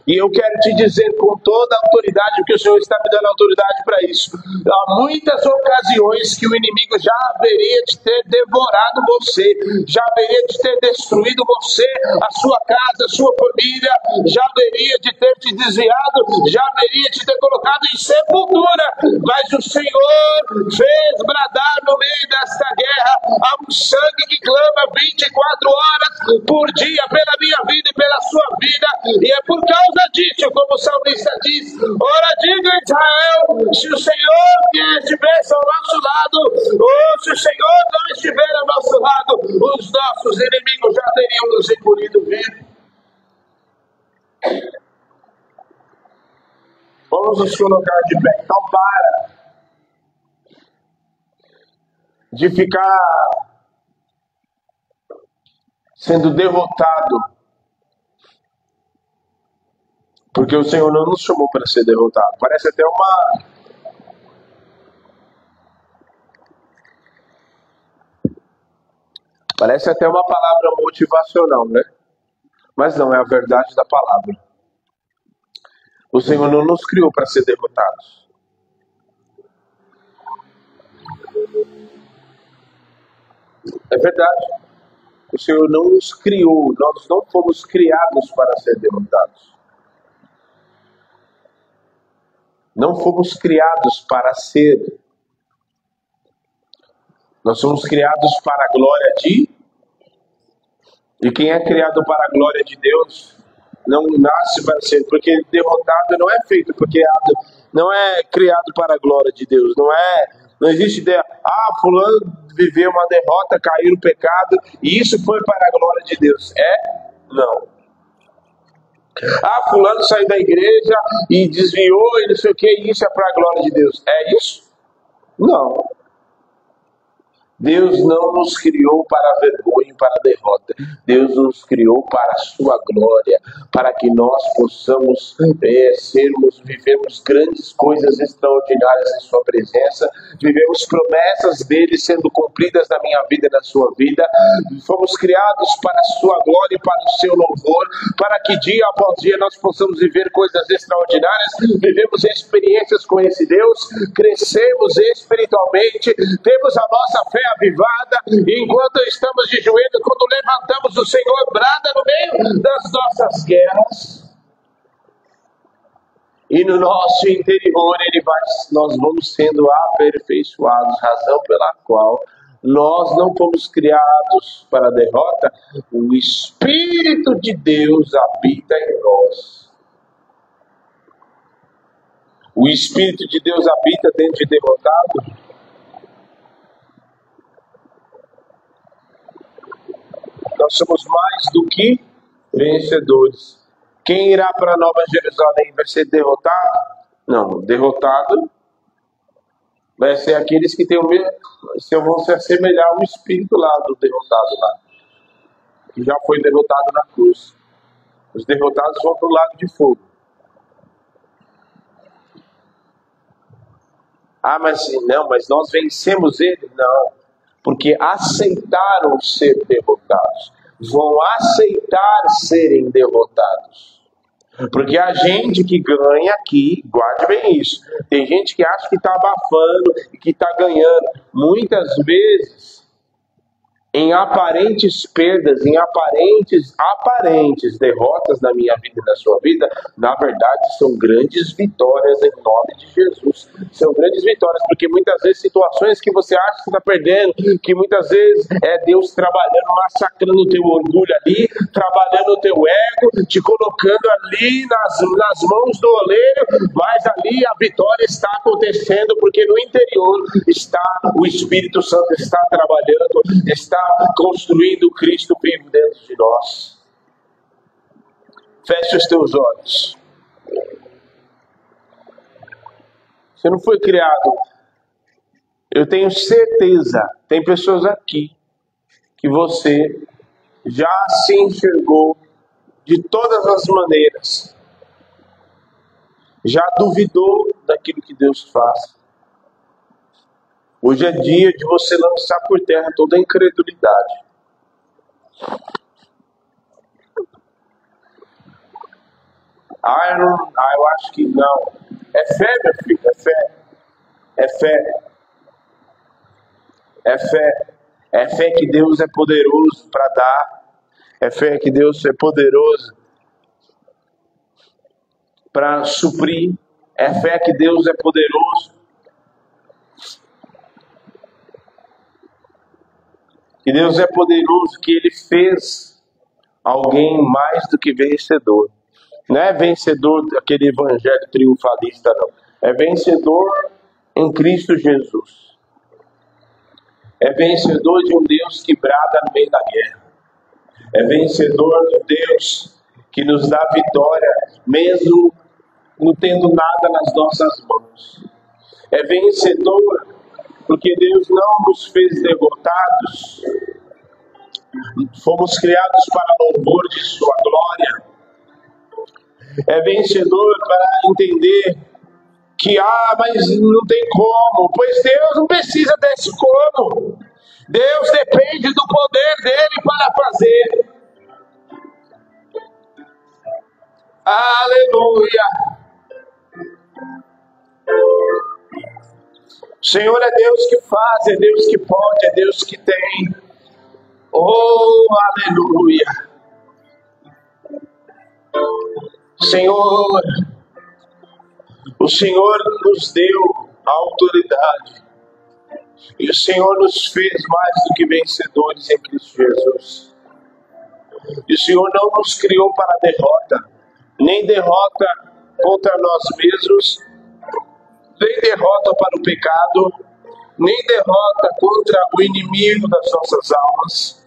Speaker 1: E eu quero te dizer com toda a autoridade, porque o Senhor está me dando autoridade para isso. Há muitas ocasiões que o inimigo já haveria de ter devorado você, já haveria de ter destruído você, a sua casa, a sua família, já haveria de ter te desviado, já haveria de ter colocado em sepultura. Mas o Senhor fez bradar no meio desta guerra há um sangue que clama 24 horas por dia pela minha vida e pela sua vida. E é por causa disso, como o salmista diz, ora diga Israel, se o Senhor estivesse ao nosso lado, ou se o Senhor não estiver ao nosso lado, os nossos inimigos já teriam nos engolido vivo. Vamos nos colocar de pé. Então para de ficar sendo derrotado, porque o Senhor não nos chamou para ser derrotado. Parece até uma palavra motivacional, né? Mas não, é a verdade da palavra. O Senhor não nos criou para ser derrotados. É verdade. O Senhor não nos criou, nós não fomos criados para ser derrotados. Não fomos criados para ser. Nós somos criados para a glória de... E quem é criado para a glória de Deus não nasce para ser, porque derrotado não é feito, porque não é criado para a glória de Deus. Não existe ideia, fulano viveu uma derrota, caiu no pecado, e isso foi para a glória de Deus. Não. Fulano saiu da igreja e desviou e não sei o que, e isso é para a glória de Deus. É isso? Não. Deus não nos criou para a vergonha e para a derrota. Deus nos criou para a sua glória, para que nós possamos vivemos grandes coisas extraordinárias em sua presença, vivemos promessas dele sendo cumpridas na minha vida e na sua vida. Fomos criados para a sua glória e para o seu louvor, para que dia após dia nós possamos viver coisas extraordinárias, vivemos experiências com esse Deus, crescemos espiritualmente, temos a nossa fé avivada, e enquanto estamos de joelhos, quando levantamos, o Senhor brada no meio das nossas guerras, e no nosso interior nós vamos sendo aperfeiçoados, razão pela qual nós não fomos criados para a derrota. O Espírito de Deus habita em nós. O Espírito de Deus habita dentro de derrotado. Nós somos mais do que vencedores. Quem irá para a Nova Jerusalém vai ser derrotado? Não, derrotado vai ser aqueles que têm o mesmo, vão se assemelhar ao espírito lá do derrotado lá, que já foi derrotado na cruz. Os derrotados vão para o lago de fogo. Mas nós vencemos ele? Não. Porque aceitaram ser derrotados. Vão aceitar serem derrotados. Porque a gente que ganha aqui, guarde bem isso, tem gente que acha que está abafando e que está ganhando. Muitas vezes em aparentes perdas, em aparentes derrotas na minha vida e na sua vida, na verdade são grandes vitórias em nome de Jesus. São grandes vitórias, porque muitas vezes situações que você acha que está perdendo, que muitas vezes é Deus trabalhando, massacrando o teu orgulho ali, trabalhando o teu ego, te colocando ali nas mãos do oleiro, mas ali a vitória está acontecendo, porque no interior está o Espírito Santo, está trabalhando, está construindo o Cristo vivo dentro de nós. Feche os teus olhos. Você não foi criado. Eu tenho certeza, tem pessoas aqui que você já se enxergou de todas as maneiras, já duvidou daquilo que Deus faz. Hoje é dia de você lançar por terra toda a incredulidade. Eu acho que não. É fé, meu filho, é fé. É fé. É fé. É fé que Deus é poderoso para dar. É fé que Deus é poderoso para suprir. É fé que Deus é poderoso. Que Deus é poderoso, que Ele fez alguém mais do que vencedor. Não é vencedor daquele evangelho triunfalista, não. É vencedor em Cristo Jesus. É vencedor de um Deus que brada no meio da guerra. É vencedor de Deus que nos dá vitória, mesmo não tendo nada nas nossas mãos. É vencedor porque Deus não nos fez derrotados. Fomos criados para louvor de sua glória. É vencedor para entender que, mas não tem como. Pois Deus não precisa desse como. Deus depende do poder dele para fazer. Aleluia. O Senhor é Deus que faz, é Deus que pode, é Deus que tem. Oh, aleluia. Senhor, o Senhor nos deu a autoridade. E o Senhor nos fez mais do que vencedores em Cristo Jesus. E o Senhor não nos criou para derrota, nem derrota contra nós mesmos, nem derrota para o pecado, nem derrota contra o inimigo das nossas almas,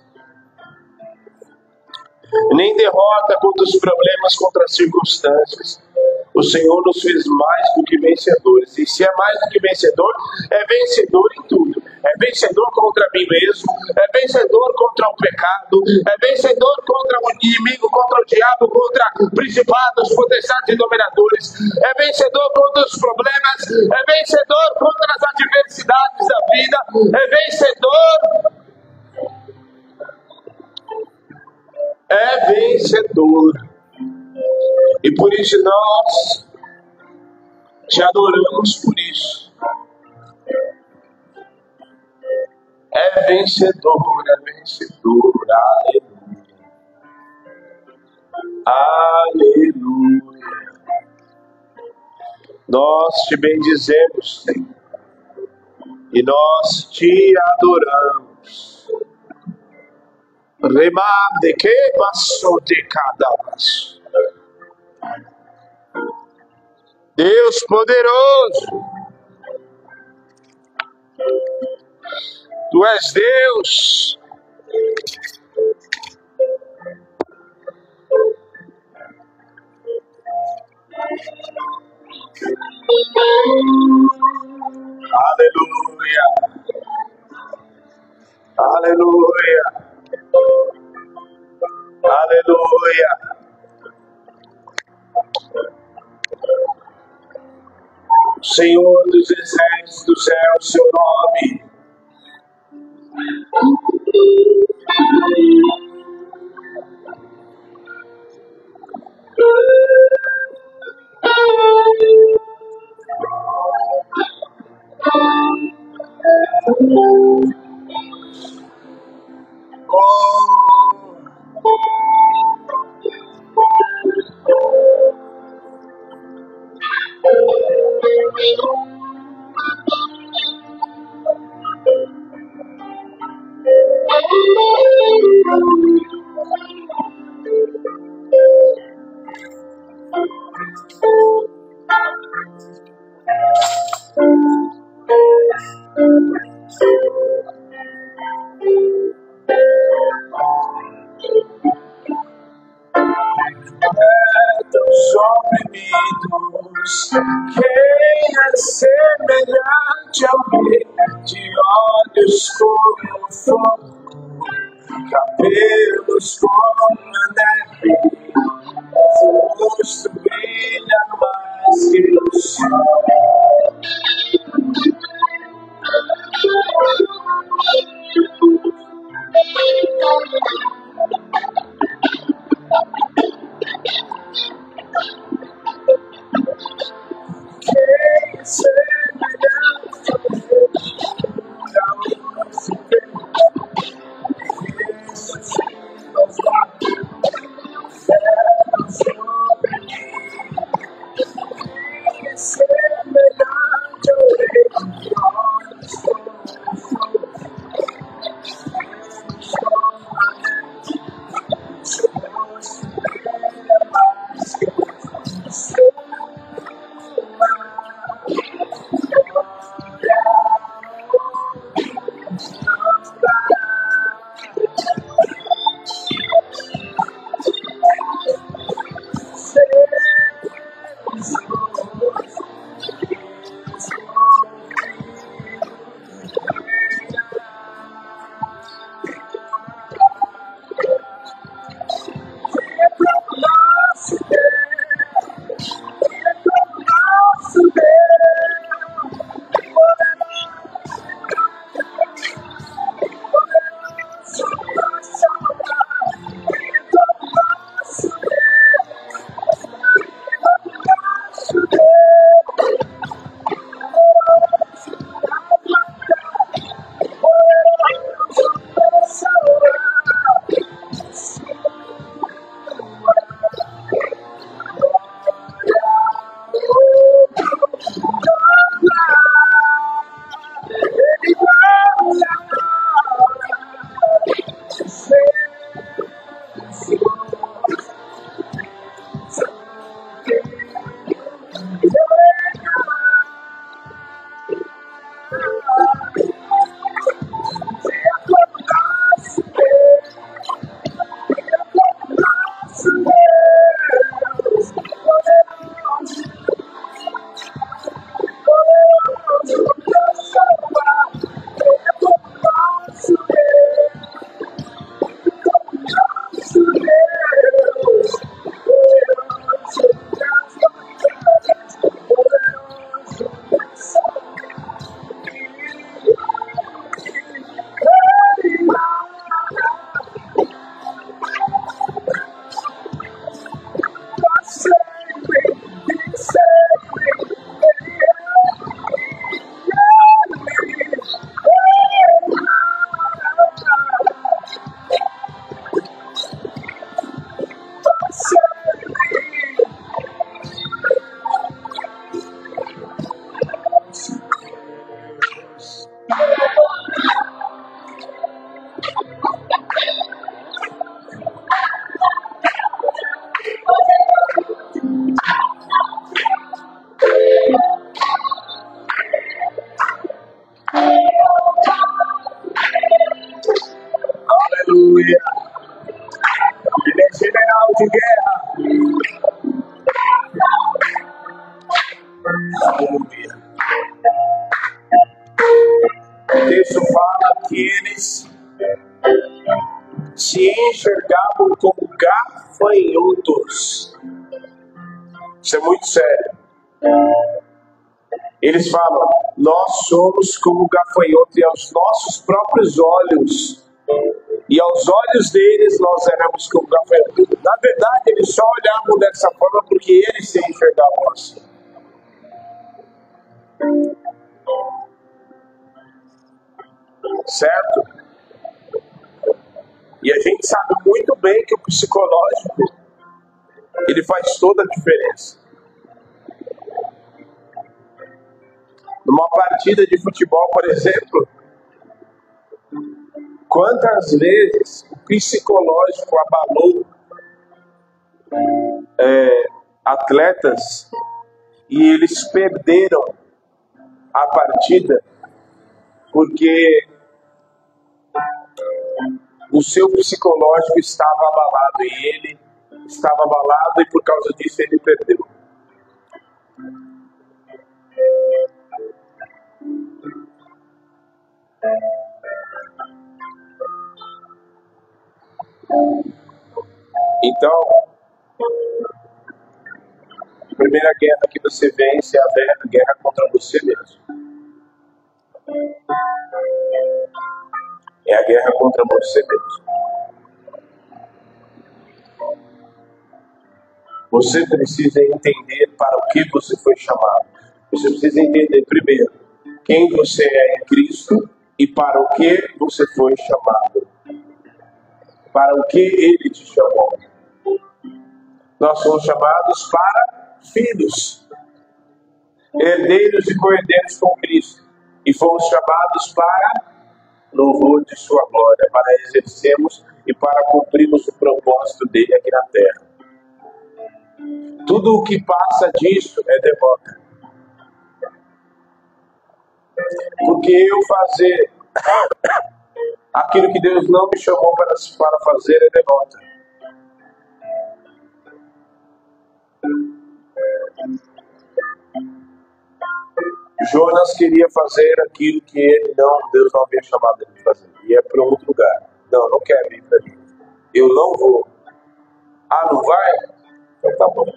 Speaker 1: nem derrota contra os problemas, contra as circunstâncias. O Senhor nos fez mais do que vencedores. E se é mais do que vencedor, é vencedor em tudo. É vencedor contra mim mesmo, é vencedor contra o pecado, é vencedor contra o inimigo, contra o diabo, contra principados, potestades e dominadores. É vencedor contra os problemas, é vencedor contra as adversidades da vida, é vencedor. É vencedor. E por isso nós te adoramos por isso. É vencedor, é vencedor. Aleluia. Aleluia. Nós te bendizemos, Senhor. E nós te adoramos. Remade que passou de cada passo. Deus poderoso, Tu és Deus. Aleluia. Aleluia. Aleluia. Senhor dos exércitos é o seu nome. Dos oprimidos, quem é semelhante ao rei, de olhos como fogo, cabelos como a neve, seu rosto brilha mais que o sol. Quem é semelhante ao rei, da luz e semelhante ao rei, de olhos Aleluia. Ele é general de guerra. Aleluia. O texto fala que eles se enxergavam como gafanhotos. Isso é muito sério. Eles falam, nós somos como gafanhotos e aos nossos próprios olhos. E aos olhos deles nós éramos como gafanhotos. Na verdade, eles só olhavam dessa forma porque eles se enxergavam assim. Certo? E a gente sabe muito bem que o psicológico, ele faz toda a diferença. Numa partida de futebol, por exemplo, quantas vezes psicológico abalou atletas e eles perderam a partida porque o seu psicológico estava abalado e ele estava abalado e por causa disso ele perdeu. Então, a primeira guerra que você vence é a guerra contra você mesmo. É a guerra contra você mesmo. Você precisa entender para o que você foi chamado. Você precisa entender primeiro quem você é em Cristo e para o que você foi chamado. Para o que Ele te chamou. Nós somos chamados para filhos, herdeiros e co-herdeiros com Cristo. E fomos chamados para louvor de sua glória, para exercermos e para cumprirmos o propósito dele aqui na terra. Tudo o que passa disso é derrota. Porque eu fazer aquilo que Deus não me chamou para fazer é derrota. Jonas queria fazer aquilo que Deus não havia chamado ele de fazer. E é para outro lugar. Não quero ir para ali. Eu não vou. Ah, não vai? Então tá bom.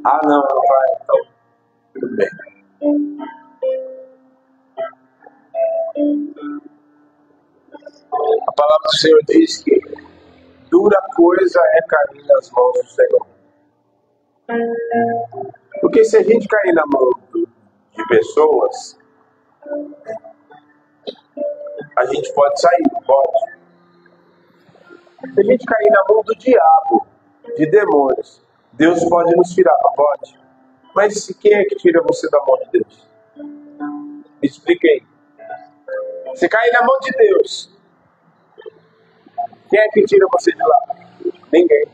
Speaker 1: Ah, não vai. Então, tudo bem. A palavra do Senhor diz que dura coisa é cair nas mãos do Senhor. Porque se a gente cair na mão de pessoas, a gente pode sair, pode. Se a gente cair na mão do diabo, de demônios, Deus pode nos tirar, não pode? Mas quem é que tira você da mão de Deus? Me explica aí. Se cair na mão de Deus, quem é que tira você de lá? Ninguém.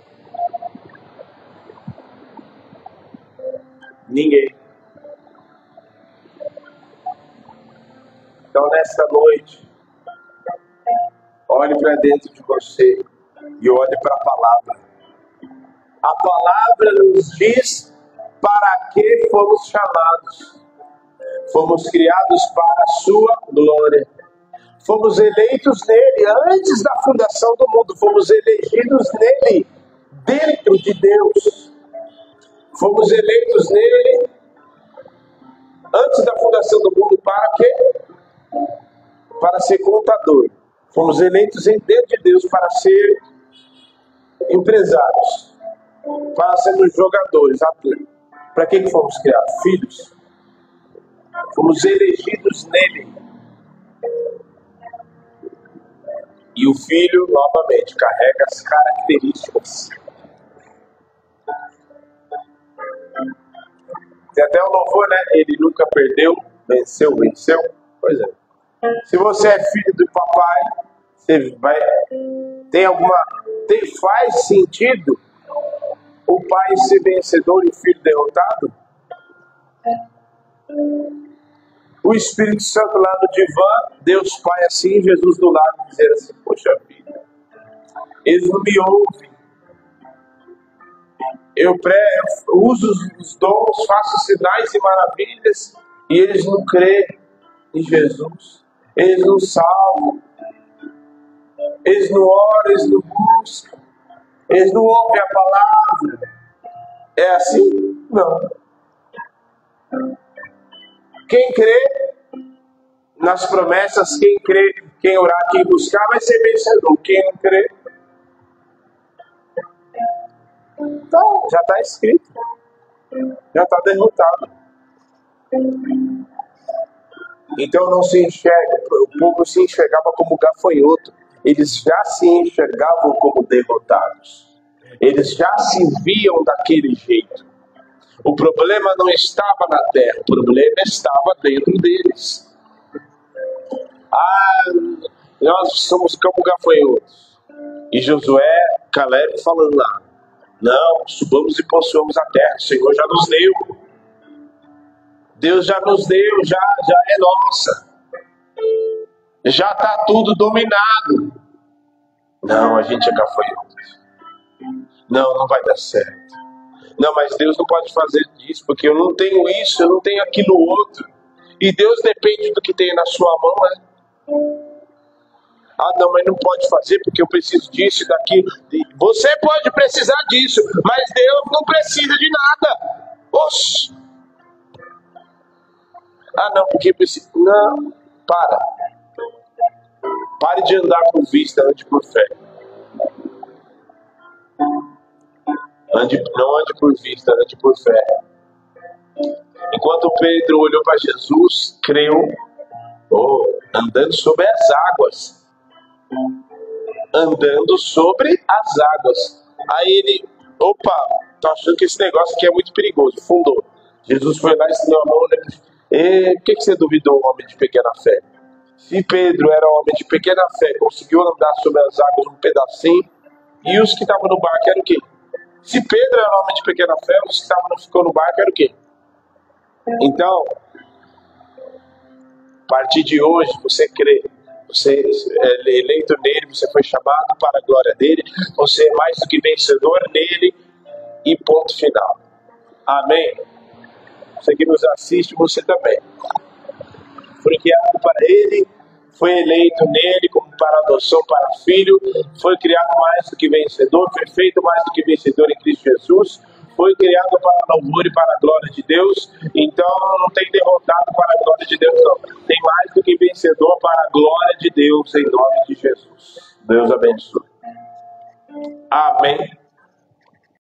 Speaker 1: Ninguém. Então, nesta noite, olhe para dentro de você e olhe para a palavra. A palavra nos diz para que fomos chamados. Fomos criados para a sua glória. Fomos eleitos nele antes da fundação do mundo. Fomos elegidos nele, dentro de Deus. Fomos eleitos nele antes da fundação do mundo. Para quê? Para ser contador. Fomos eleitos dentro de Deus para ser empresários. Para sermos jogadores, atletas. Para que fomos criados? Filhos. Fomos elegidos nele. E o filho, novamente, carrega as características. Tem até o louvor, né? Ele nunca perdeu, venceu. Pois é. Se você é filho do papai, você vai... Faz sentido o pai ser vencedor e o filho derrotado? O Espírito Santo lá no divã, Deus Pai assim, Jesus do lado, dizer assim: poxa vida, eles não me ouvem. Eu uso os dons, faço sinais e maravilhas, e eles não creem em Jesus. Eles não salvam. Eles não oram, eles não buscam. Eles não ouvem a palavra. É assim? Não. Quem crê nas promessas, quem crê, quem orar, quem buscar, vai ser vencedor. Quem não crê, então, já está escrito. Já está derrotado. Então não se enxerga. O povo se enxergava como gafanhoto. Eles já se enxergavam como derrotados. Eles já se viam daquele jeito. O problema não estava na terra, o problema estava dentro deles. Nós somos como gafanhotos. E Josué, Caleb falando lá: não, subamos e possuamos a terra. O Senhor já nos deu. Deus já nos deu, já é nossa. Já está tudo dominado. Não, a gente é gafanhoto. Não vai dar certo. Não, mas Deus não pode fazer isso, porque eu não tenho isso, eu não tenho aquilo outro. E Deus depende do que tem na sua mão, né? Ah, não, mas não pode fazer porque eu preciso disso e daquilo. Você pode precisar disso, mas Deus não precisa de nada. Oxi. Ah, não, porque precisa. Não, para. Pare de andar por vista, ande por fé. Não ande por vista, ande por fé. Enquanto Pedro olhou para Jesus, creu, andando sobre as águas. Andando sobre as águas. Aí ele, tô achando que esse negócio aqui é muito perigoso. Fundou. Jesus foi lá e estendeu a mão, né? Por que você duvidou, homem de pequena fé? Se Pedro era homem de pequena fé, conseguiu andar sobre as águas um pedacinho, e os que estavam no barco eram o quê? Se Pedro era homem de pequena fé, os que ficou no barco eram o quê? Então, a partir de hoje, você crê. Você é eleito nele, você foi chamado para a glória dele, você é mais do que vencedor nele, e ponto final. Amém? Você que nos assiste, você também. Foi criado para ele, foi eleito nele como para adoção para filho, foi criado mais do que vencedor, foi feito mais do que vencedor em Cristo Jesus, foi criado para louvor e para a glória de Deus. Então não tem derrotado para a glória de Deus, não. Tem mais do que vencedor para a glória de Deus, em nome de Jesus. Deus abençoe. Amém.